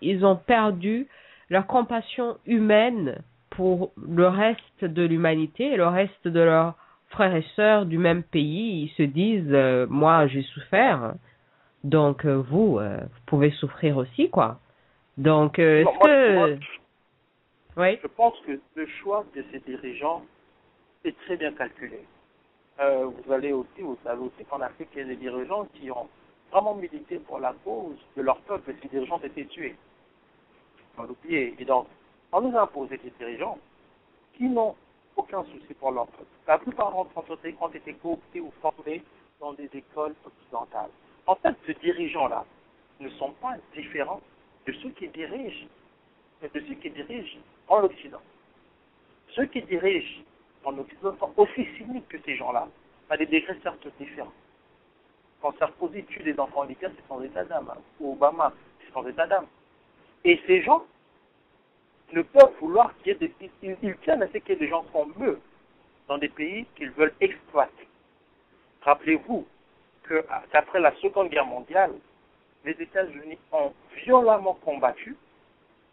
ils ont perdu leur compassion humaine pour le reste de l'humanité et le reste de leurs frères et sœurs du même pays. Ils se disent, moi j'ai souffert, donc vous pouvez souffrir aussi, quoi. Donc, est-ce que... Oui. Je pense que le choix de ces dirigeants est très bien calculé. Vous savez aussi qu'en Afrique, il y a des dirigeants qui ont vraiment milité pour la cause de leur peuple et ces dirigeants ont été tués. On l'oublier. Et donc, on nous a imposé des dirigeants qui n'ont aucun souci pour leur peuple. La plupart ont été cooptés ou formés dans des écoles occidentales. En fait, ces dirigeants-là ne sont pas différents de ceux qui dirigent en Occident. Ceux qui dirigent en Occident sont aussi cyniques que ces gens-là, à des degrés certes différents. Quand Sarkozy tue des enfants handicapés, c'est sans état d'âme. Ou Obama, c'est sans état d'âme. Et ces gens ne peuvent vouloir qu'il y ait des... Ils tiennent à ce qu'il y ait des gens comme eux dans des pays qu'ils veulent exploiter. Rappelez-vous qu'après la Seconde Guerre mondiale, les États-Unis ont violemment combattu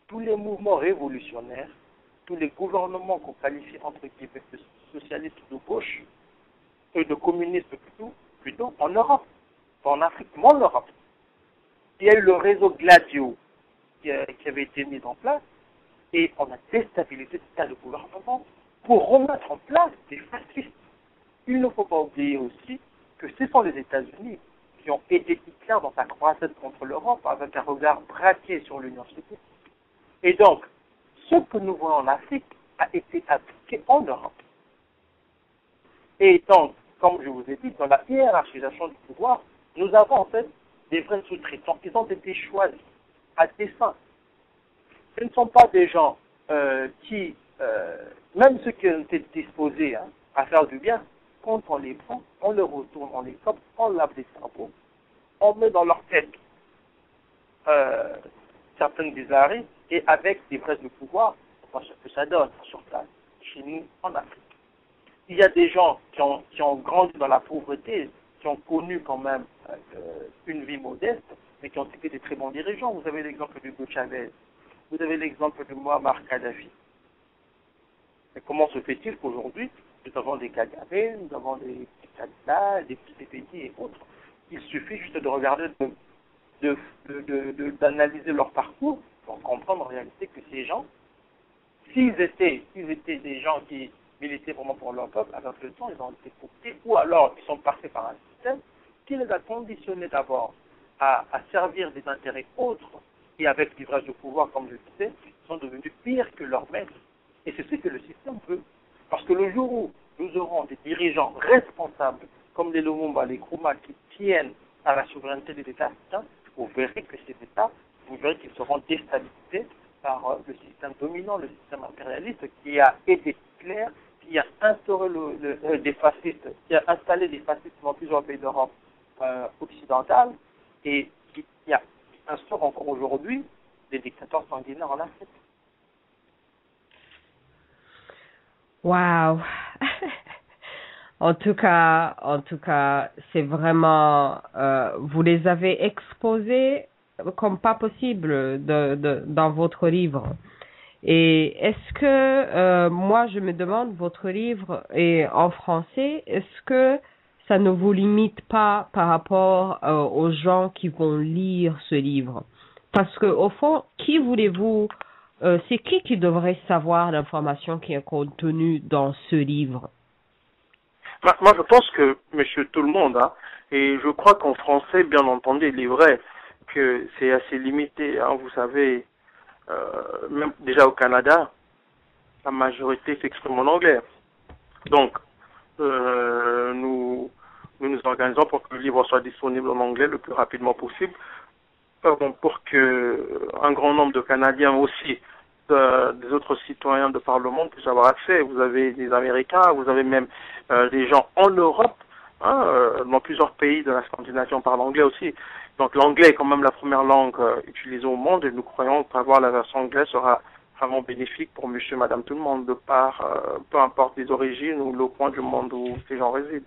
tous les mouvements révolutionnaires, tous les gouvernements qu'on qualifie entre guillemets de socialistes de gauche, et de communistes plutôt en Europe, pas en Afrique, mais en Europe. Il y a eu le réseau Gladio qui avait été mis en place, et on a déstabilisé tout tas de gouvernements pour remettre en place des fascistes. Il ne faut pas oublier aussi que ce sont les États-Unis qui ont aidé Hitler dans sa croisade contre l'Europe avec un regard braqué sur l'Union soviétique. Et donc, ce que nous voyons en Afrique a été appliqué en Europe. Et donc, comme je vous ai dit, dans la hiérarchisation du pouvoir, nous avons en fait des vrais sous-traitants qui ont été choisis à dessein. Ce ne sont pas des gens qui, même ceux qui ont été disposés à faire du bien, quand on les prend, on les retourne, on les coupe, on lave les cerveaux, on met dans leur tête certaines bizarreries, et avec des presses de pouvoir, on voit ce que ça donne sur place, chez nous, en Afrique. Il y a des gens qui ont grandi dans la pauvreté, qui ont connu quand même une vie modeste, mais qui ont été des très bons dirigeants. Vous avez l'exemple de Hugo Chavez, vous avez l'exemple de Muammar Kadhafi. Et comment se fait-il qu'aujourd'hui, nous avons des Kagame, nous avons des Kadhafi, des PPT et autres. Il suffit juste de regarder, d'analyser leur parcours pour comprendre en réalité que ces gens, s'ils étaient des gens qui militaient vraiment pour leur peuple, avec le temps, ils ont été cooptés, ou alors ils sont passés par un système qui les a conditionnés d'abord à servir des intérêts autres, et avec l'usage de pouvoir, comme je le disais, ils sont devenus pires que leurs maîtres. Et c'est ce que le système veut. Parce que le jour où nous aurons des dirigeants responsables, comme les Lumumba, les Nkrumah, qui tiennent à la souveraineté des États africains, vous verrez que ces États, vous verrez qu'ils seront déstabilisés par le système dominant, le système impérialiste, qui a aidé Hitler, qui a instauré des fascistes, qui a installé des fascistes dans plusieurs pays d'Europe occidentale, et qui instaure encore aujourd'hui des dictateurs sanguinaires en Afrique. Wow. En tout cas, c'est vraiment, vous les avez exposés comme pas possible dans votre livre. Et est-ce que, moi je me demande, votre livre est en français, est-ce que ça ne vous limite pas par rapport aux gens qui vont lire ce livre? Parce que au fond, qui voulez-vous, c'est qui devrait savoir l'information qui est contenue dans ce livre? Moi, je pense que monsieur tout le monde, et je crois qu'en français, bien entendu, il est vrai que c'est assez limité, vous savez, même déjà au Canada, la majorité s'exprime en anglais. Donc, nous nous organisons pour que le livre soit disponible en anglais le plus rapidement possible, pour que un grand nombre de Canadiens aussi, des autres citoyens de par le monde puissent avoir accès. Vous avez des Américains, vous avez même des gens en Europe, dans plusieurs pays de la Scandinavie, on parle anglais aussi. Donc l'anglais est quand même la première langue utilisée au monde, et nous croyons qu'avoir la version anglaise sera vraiment bénéfique pour monsieur, madame, tout le monde, de part, peu importe les origines ou le coin du monde où ces gens résident.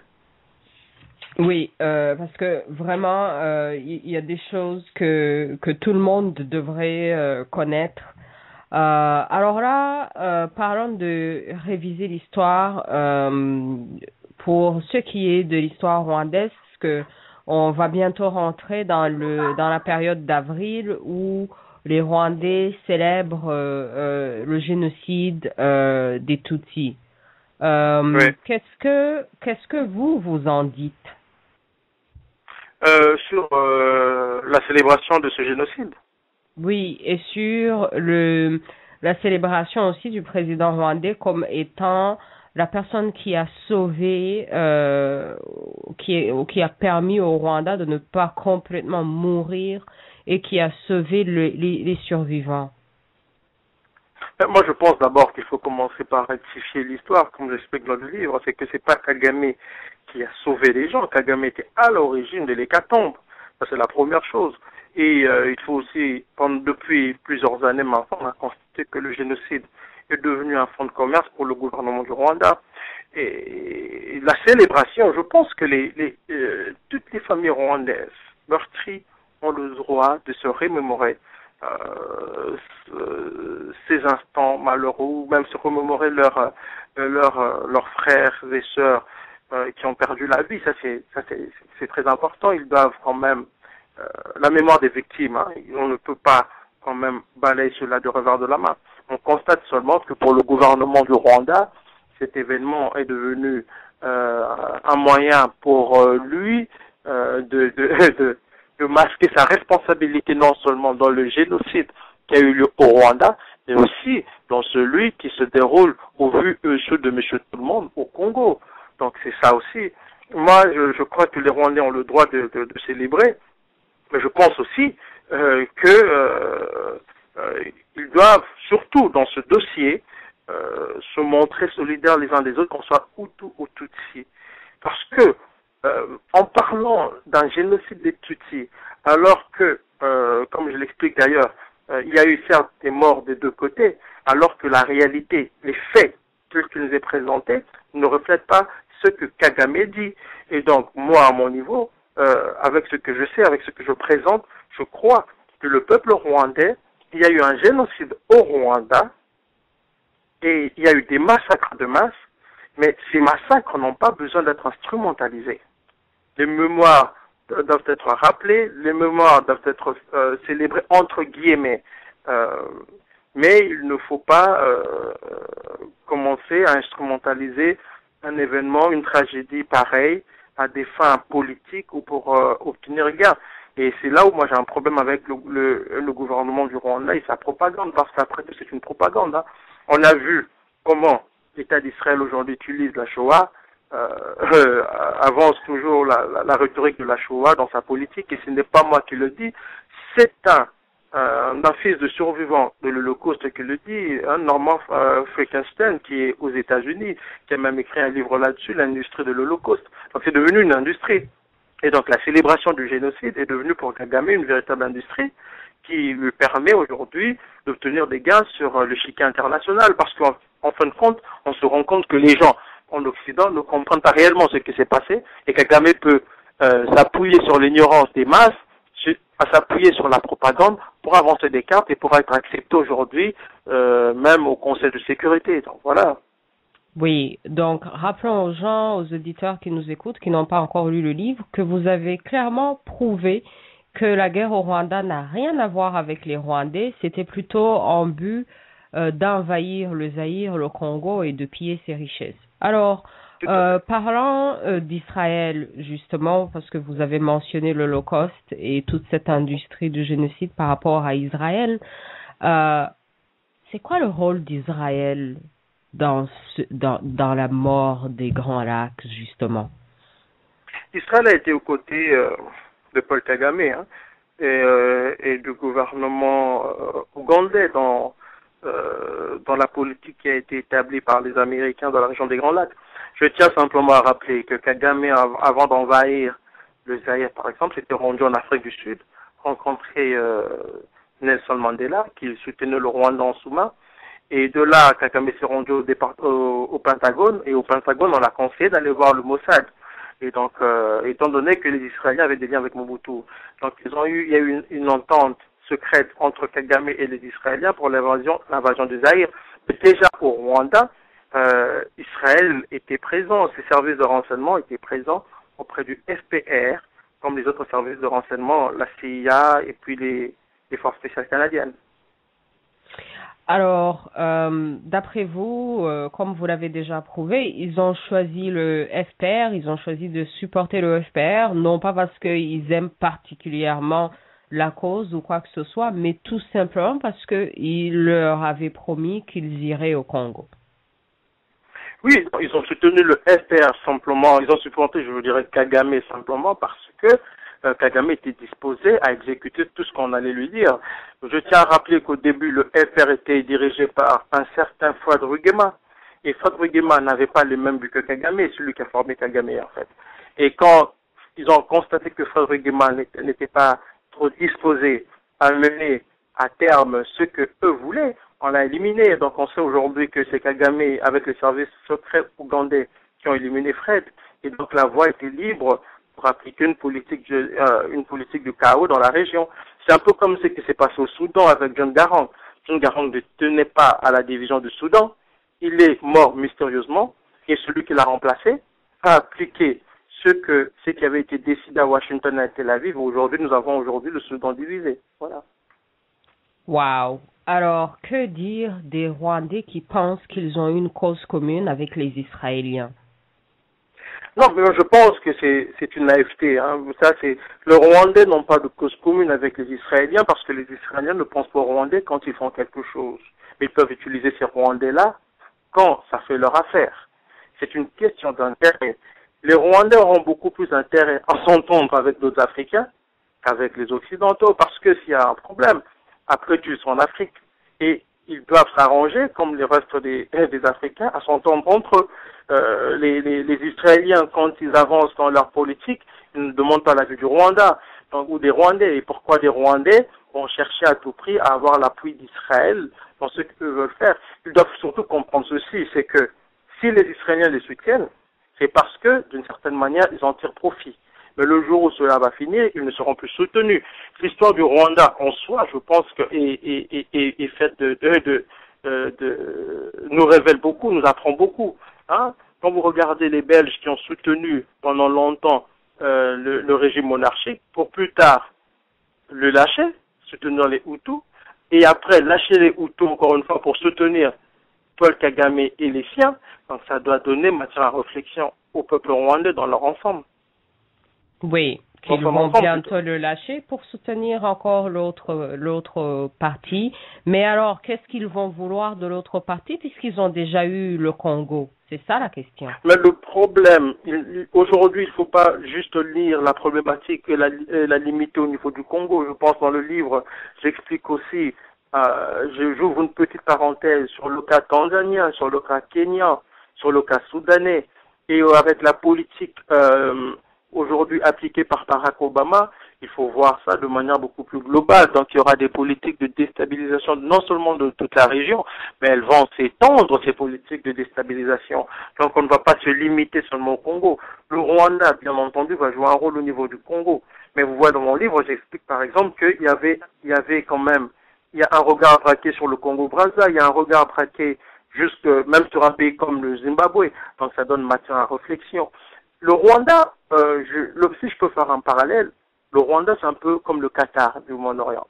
Oui, parce que vraiment, il y a des choses que tout le monde devrait connaître. Alors là, parlons de réviser l'histoire pour ce qui est de l'histoire rwandaise, parce que on va bientôt rentrer dans la période d'avril où les Rwandais célèbrent le génocide des Tutsis. Oui. Qu'est-ce que vous en dites? Sur la célébration de ce génocide. Oui, et sur la célébration aussi du président rwandais comme étant la personne qui a sauvé, qui a permis au Rwanda de ne pas complètement mourir et qui a sauvé les survivants. Moi, je pense d'abord qu'il faut commencer par rectifier l'histoire, comme j'explique dans le livre. C'est que c'est pas Kagame qui a sauvé les gens. Kagame était à l'origine de l'hécatombe. Ça, c'est la première chose. Et il faut aussi, depuis plusieurs années maintenant, on a constaté que le génocide est devenu un fonds de commerce pour le gouvernement du Rwanda. Et la célébration, je pense que toutes les familles rwandaises meurtries ont le droit de se remémorer ces instants malheureux, ou même se remémorer leurs frères et sœurs qui ont perdu la vie. Ça c'est très important. Ils doivent quand même la mémoire des victimes. Hein, on ne peut pas quand même balayer cela de revers de la main. On constate seulement que pour le gouvernement du Rwanda, cet événement est devenu un moyen pour lui de masquer sa responsabilité non seulement dans le génocide qui a eu lieu au Rwanda, mais aussi dans celui qui se déroule au vu et au su de monsieur tout le monde au Congo. Donc c'est ça aussi. Moi, je crois que les Rwandais ont le droit de célébrer, mais je pense aussi qu'ils doivent, surtout dans ce dossier, se montrer solidaires les uns des autres, qu'on soit Hutu ou Tutsi. Parce que, en parlant d'un génocide des Tutsis, alors que, comme je l'explique d'ailleurs, il y a eu certes des morts des deux côtés, alors que la réalité, les faits tels qu'ils nous est présentés, ne reflètent pas ce que Kagame dit. Et donc, moi, à mon niveau, avec ce que je sais, avec ce que je présente, je crois que le peuple rwandais, il y a eu un génocide au Rwanda, et il y a eu des massacres de masse, mais ces massacres n'ont pas besoin d'être instrumentalisés. Les mémoires doivent être rappelées, les mémoires doivent être célébrées entre guillemets, mais il ne faut pas commencer à instrumentaliser un événement, une tragédie pareille à des fins politiques ou pour obtenir gain. Et c'est là où moi j'ai un problème avec le gouvernement du Rwanda et sa propagande, parce qu'après tout c'est une propagande. Hein. On a vu comment l'État d'Israël aujourd'hui utilise la Shoah, avance toujours la rhétorique de la Shoah dans sa politique, et ce n'est pas moi qui le dis, c'est un fils de survivant de l'Holocauste qui le dit, Norman Frankenstein, qui est aux États-Unis, qui a même écrit un livre là-dessus, l'industrie de l'Holocauste. Donc c'est devenu une industrie. Et donc la célébration du génocide est devenue pour Kagame une véritable industrie qui lui permet aujourd'hui d'obtenir des gains sur l'échiquier international, parce qu'en fin de compte, on se rend compte que les gens en Occident ne comprennent pas réellement ce qui s'est passé, et Kagame peut s'appuyer sur l'ignorance des masses, à s'appuyer sur la propagande pour avancer des cartes et pour être accepté aujourd'hui, même au Conseil de sécurité. Donc voilà. Oui, donc rappelons aux gens, aux auditeurs qui nous écoutent, qui n'ont pas encore lu le livre, que vous avez clairement prouvé que la guerre au Rwanda n'a rien à voir avec les Rwandais, c'était plutôt en but d'envahir le Zaïre, le Congo et de piller ses richesses. Alors, parlant d'Israël, justement, parce que vous avez mentionné l'Holocauste et toute cette industrie du génocide par rapport à Israël, c'est quoi le rôle d'Israël dans la mort des Grands Lacs, justement? Israël a été aux côtés de Paul Kagame, hein, et du gouvernement ougandais dans la politique qui a été établie par les Américains dans la région des Grands Lacs. Je tiens simplement à rappeler que Kagame, avant d'envahir le Zaïre, par exemple, s'était rendu en Afrique du Sud, rencontrer Nelson Mandela, qui soutenait le Rwanda en sous-main, Et de là, Kagame s'est rendu au Pentagone, et au Pentagone, on l'a conseillé d'aller voir le Mossad. Et donc, étant donné que les Israéliens avaient des liens avec Mobutu, donc il y a eu une entente secrète entre Kagame et les Israéliens pour l'invasion du Zaïre. Mais déjà au Rwanda, Israël était présent, ses services de renseignement étaient présents auprès du FPR, comme les autres services de renseignement, la CIA et puis les forces spéciales canadiennes. Alors, d'après vous, comme vous l'avez déjà prouvé, ils ont choisi le FPR, ils ont choisi de supporter le FPR, non pas parce qu'ils aiment particulièrement la cause ou quoi que ce soit, mais tout simplement parce qu'ils leur avaient promis qu'ils iraient au Congo. Oui, ils ont soutenu le FPR simplement, ils ont supporté, je dirais, Kagame simplement parce que Kagame était disposé à exécuter tout ce qu'on allait lui dire. Je tiens à rappeler qu'au début, le FPR était dirigé par un certain Fuad Rugema. Et Fuad Rugema n'avait pas le même but que Kagame, celui qui a formé Kagame en fait. Et quand ils ont constaté que Fuad Rugema n'était pas trop disposé à mener à terme ce que eux voulaient, on l'a éliminé. Donc on sait aujourd'hui que c'est Kagame avec les services secrets ougandais qui ont éliminé Fred. Et donc la voie était libre pour appliquer une politique du chaos dans la région. C'est un peu comme ce qui s'est passé au Soudan avec John Garang. John Garang ne tenait pas à la division du Soudan. Il est mort mystérieusement et celui qui l'a remplacé a appliqué ce qui avait été décidé à Washington et à Tel Aviv. Aujourd'hui, nous avons le Soudan divisé. Voilà. Wow. Alors, que dire des Rwandais qui pensent qu'ils ont une cause commune avec les Israéliens? Non, mais je pense que c'est une naïveté. Hein. Le Rwandais n'ont pas de cause commune avec les Israéliens parce que les Israéliens ne pensent pas aux Rwandais quand ils font quelque chose. Mais ils peuvent utiliser ces Rwandais-là quand ça fait leur affaire. C'est une question d'intérêt. Les Rwandais auront beaucoup plus d'intérêt à s'entendre avec d'autres Africains qu'avec les Occidentaux parce que s'il y a un problème, après tu es en Afrique et ils doivent s'arranger, comme les restes des Africains, à s'entendre entre eux. Les Israéliens, quand ils avancent dans leur politique, ils ne demandent pas l'avis du Rwanda, ou des Rwandais. Et pourquoi des Rwandais vont chercher à tout prix à avoir l'appui d'Israël dans ce qu'ils veulent faire? Ils doivent surtout comprendre ceci, c'est que si les Israéliens les soutiennent, c'est parce que, d'une certaine manière, ils en tirent profit. Mais le jour où cela va finir, ils ne seront plus soutenus. L'histoire du Rwanda en soi, je pense que est faite nous révèle beaucoup, nous apprend beaucoup. Hein? Quand vous regardez les Belges qui ont soutenu pendant longtemps le régime monarchique, pour plus tard le lâcher, soutenir les Hutus, et après lâcher les Hutus encore une fois pour soutenir Paul Kagame et les siens, donc ça doit donner matière à réflexion au peuple rwandais dans leur ensemble. Oui, qu'ils vont bientôt le lâcher pour soutenir encore l'autre parti. Mais alors, qu'est-ce qu'ils vont vouloir de l'autre parti puisqu'ils ont déjà eu le Congo? C'est ça la question. Mais le problème, aujourd'hui, il ne faut pas juste lire la problématique et la limiter au niveau du Congo. Je pense dans le livre, j'explique aussi, j'ouvre une petite parenthèse sur le cas tanzanien, sur le cas kenyan, sur le cas soudanais, et avec la politique aujourd'hui appliquée par Barack Obama, il faut voir ça de manière beaucoup plus globale. Donc il y aura des politiques de déstabilisation non seulement de toute la région, mais elles vont s'étendre, ces politiques de déstabilisation. Donc on ne va pas se limiter seulement au Congo. Le Rwanda, bien entendu, va jouer un rôle au niveau du Congo. Mais vous voyez dans mon livre, j'explique par exemple qu'il y avait quand même, il y a un regard braqué sur le Congo-Brazza, il y a un regard braqué juste même sur un pays comme le Zimbabwe. Donc ça donne matière à réflexion. Le Rwanda, si je peux faire un parallèle, le Rwanda c'est un peu comme le Qatar du Moyen-Orient.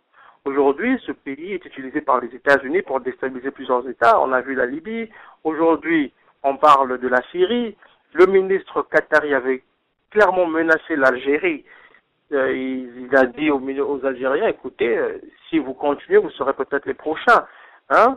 Aujourd'hui, ce pays est utilisé par les États-Unis pour déstabiliser plusieurs États. On a vu la Libye. Aujourd'hui, on parle de la Syrie. Le ministre qatari avait clairement menacé l'Algérie. Il a dit aux Algériens, écoutez, si vous continuez, vous serez peut-être les prochains. Hein,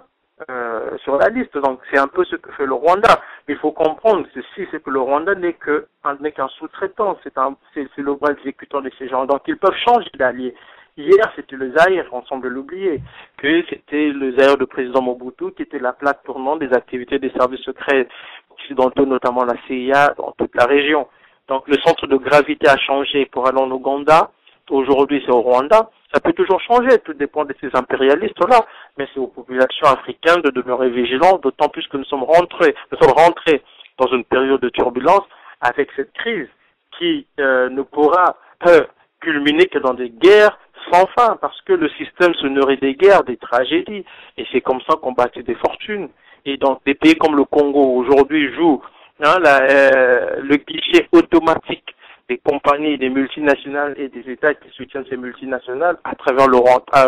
sur la liste. Donc c'est un peu ce que fait le Rwanda. Il faut comprendre ceci, c'est que le Rwanda n'est qu'un sous-traitant, c'est le bras exécutant de ces gens. Donc ils peuvent changer d'allié. Hier c'était le Zaïre, on semble l'oublier, que c'était le Zaïre de président Mobutu qui était la plaque tournante des activités des services secrets occidentaux, notamment la CIA, dans toute la région. Donc le centre de gravité a changé pour aller en Ouganda aujourd'hui c'est au Rwanda, ça peut toujours changer, tout dépend de ces impérialistes-là, mais c'est aux populations africaines de demeurer vigilantes, d'autant plus que nous sommes rentrés dans une période de turbulence avec cette crise qui ne pourra culminer que dans des guerres sans fin, parce que le système se nourrit des guerres, des tragédies, et c'est comme ça qu'on bâtit des fortunes. Et dans des pays comme le Congo, aujourd'hui, jouent le guichet automatique des compagnies, des multinationales et des États qui soutiennent ces multinationales à travers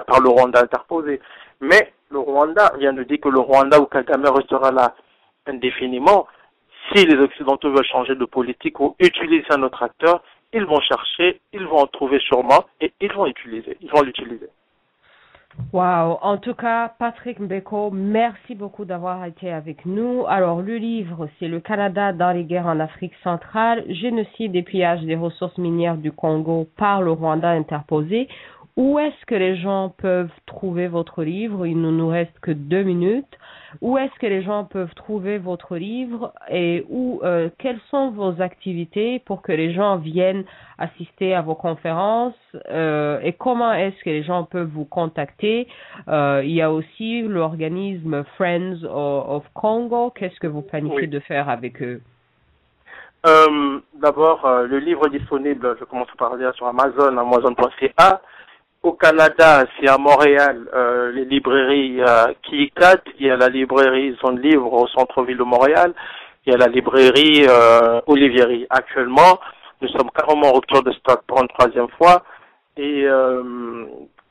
par le Rwanda interposé. Mais le Rwanda vient de dire que le Rwanda ou Kagame restera là indéfiniment. Si les Occidentaux veulent changer de politique ou utiliser un autre acteur, ils vont chercher, ils vont en trouver sûrement et ils vont l'utiliser. Wow. En tout cas, Patrick Mbeko, merci beaucoup d'avoir été avec nous. Alors, le livre, c'est Le Canada dans les guerres en Afrique centrale, génocide et pillage des ressources minières du Congo par le Rwanda interposé. Où est-ce que les gens peuvent trouver votre livre? Il ne nous reste que 2 minutes. Où est-ce que les gens peuvent trouver votre livre et quelles sont vos activités pour que les gens viennent assister à vos conférences et comment est-ce que les gens peuvent vous contacter? Il y a aussi l'organisme Friends of Congo. Qu'est-ce que vous planifiez de faire avec eux? D'abord, le livre est disponible, je commence par dire sur Amazon.ca. Au Canada, c'est à Montréal, les librairies KiCad, il y a la librairie Zone Livre au centre-ville de Montréal, il y a la librairie Olivieri. Actuellement, nous sommes carrément en rupture de stock pour une 3e fois. Et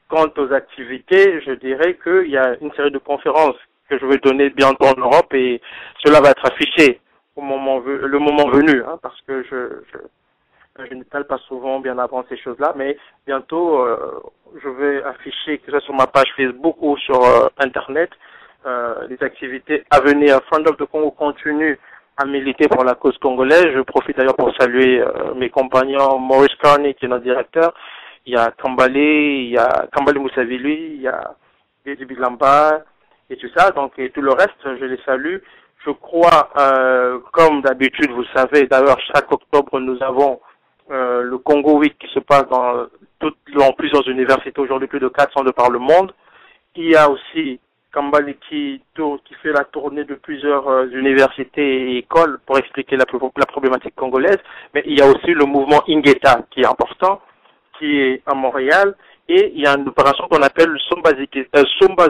quant aux activités, je dirais qu'il y a une série de conférences que je vais donner bientôt en Europe et cela va être affiché le moment venu, parce que je ne parle pas souvent bien avant ces choses-là, mais bientôt je vais afficher, que ce soit sur ma page Facebook ou sur Internet, les activités à venir. Friends of the Congo continue à militer pour la cause congolaise. Je profite d'ailleurs pour saluer mes compagnons Maurice Carney, qui est notre directeur. Il y a Kambale Moussavili, il y a Dédi Bilamba et tout ça. Donc, et tout le reste, je les salue. Je crois, comme d'habitude, vous savez, d'ailleurs, chaque octobre, nous avons le Congo Week qui se passe dans plusieurs universités, aujourd'hui plus de 400 de par le monde. Il y a aussi Kambale qui fait la tournée de plusieurs universités et écoles pour expliquer la problématique congolaise. Mais il y a aussi le mouvement Ingeta qui est important, qui est à Montréal. Et il y a une opération qu'on appelle le Somba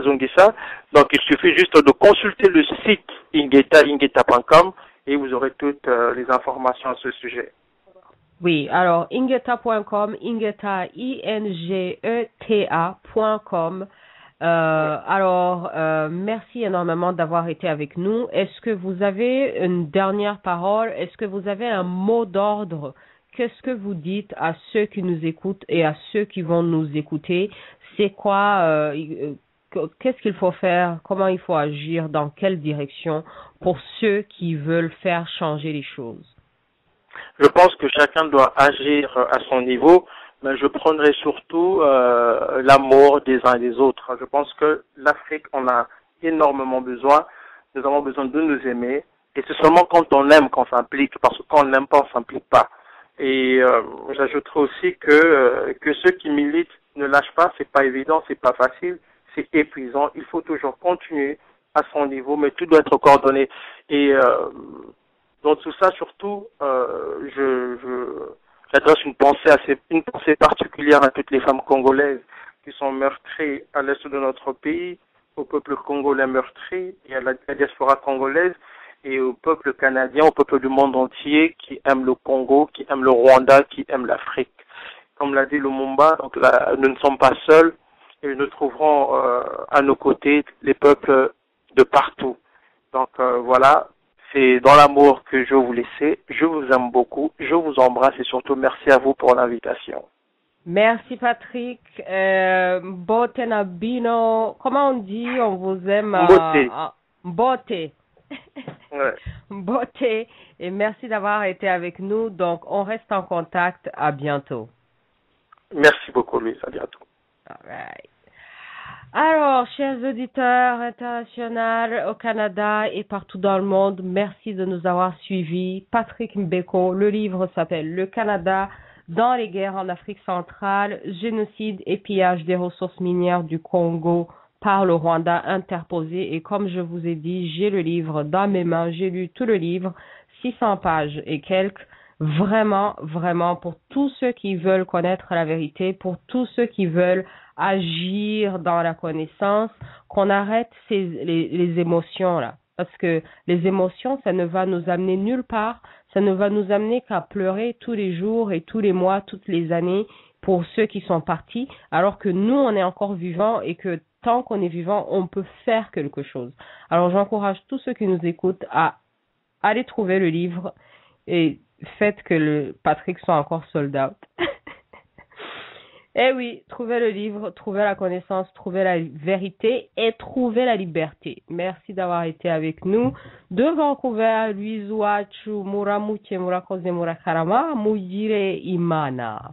Zongisa. Donc il suffit juste de consulter le site ingeta.com et vous aurez toutes les informations à ce sujet. Oui, alors ingeta.com, ingeta, ingeta.com. Alors, merci énormément d'avoir été avec nous. Est-ce que vous avez une dernière parole? Est-ce que vous avez un mot d'ordre? Qu'est-ce que vous dites à ceux qui nous écoutent et à ceux qui vont nous écouter? C'est quoi, qu'est-ce qu'il faut faire? Comment il faut agir? Dans quelle direction pour ceux qui veulent faire changer les choses? Je pense que chacun doit agir à son niveau, mais je prendrai surtout l'amour des uns et des autres. Je pense que l'Afrique en a énormément besoin. Nous avons besoin de nous aimer. Et c'est seulement quand on aime qu'on s'implique, parce que quand on n'aime pas, on s'implique pas. Et j'ajouterai aussi que ceux qui militent ne lâchent pas, c'est pas évident, c'est pas facile, c'est épuisant. Il faut toujours continuer à son niveau, mais tout doit être coordonné. Et dans tout ça, surtout, j'adresse une pensée particulière à toutes les femmes congolaises qui sont meurtries à l'est de notre pays, au peuple congolais meurtri et à la diaspora congolaise, et au peuple canadien, au peuple du monde entier qui aime le Congo, qui aime le Rwanda, qui aime l'Afrique. Comme l'a dit Lumumba, donc nous ne sommes pas seuls et nous trouverons à nos côtés les peuples de partout. Donc voilà, c'est dans l'amour que je vous laisse. Je vous aime beaucoup, je vous embrasse et surtout merci à vous pour l'invitation. Merci Patrick. Botenabino, comment on dit? On vous aime. Beauté. Ouais. Beauté. Et merci d'avoir été avec nous. Donc, on reste en contact. À bientôt. Merci beaucoup, Louise. À bientôt. All right. Alors, chers auditeurs internationaux au Canada et partout dans le monde, merci de nous avoir suivis. Patrick Mbeko, le livre s'appelle Le Canada dans les guerres en Afrique centrale, génocide et pillage des ressources minières du Congo par le Rwanda interposé. Et comme je vous ai dit, j'ai le livre dans mes mains, j'ai lu tout le livre, 600 pages et quelques. Vraiment, vraiment, pour tous ceux qui veulent connaître la vérité, pour tous ceux qui veulent agir dans la connaissance, qu'on arrête les émotions là. Parce que les émotions, ça ne va nous amener nulle part, ça ne va nous amener qu'à pleurer tous les jours et tous les mois, toutes les années pour ceux qui sont partis, alors que nous, on est encore vivants et que tant qu'on est vivant, on peut faire quelque chose. Alors j'encourage tous ceux qui nous écoutent à aller trouver le livre et faites que le Patrick soit encore sold out. Eh oui, trouvez le livre, trouvez la connaissance, trouvez la vérité et trouvez la liberté. Merci d'avoir été avec nous. De Vancouver, Louise Wachu, Muramuche, Murakoze, Murakarama, Mujire Imana.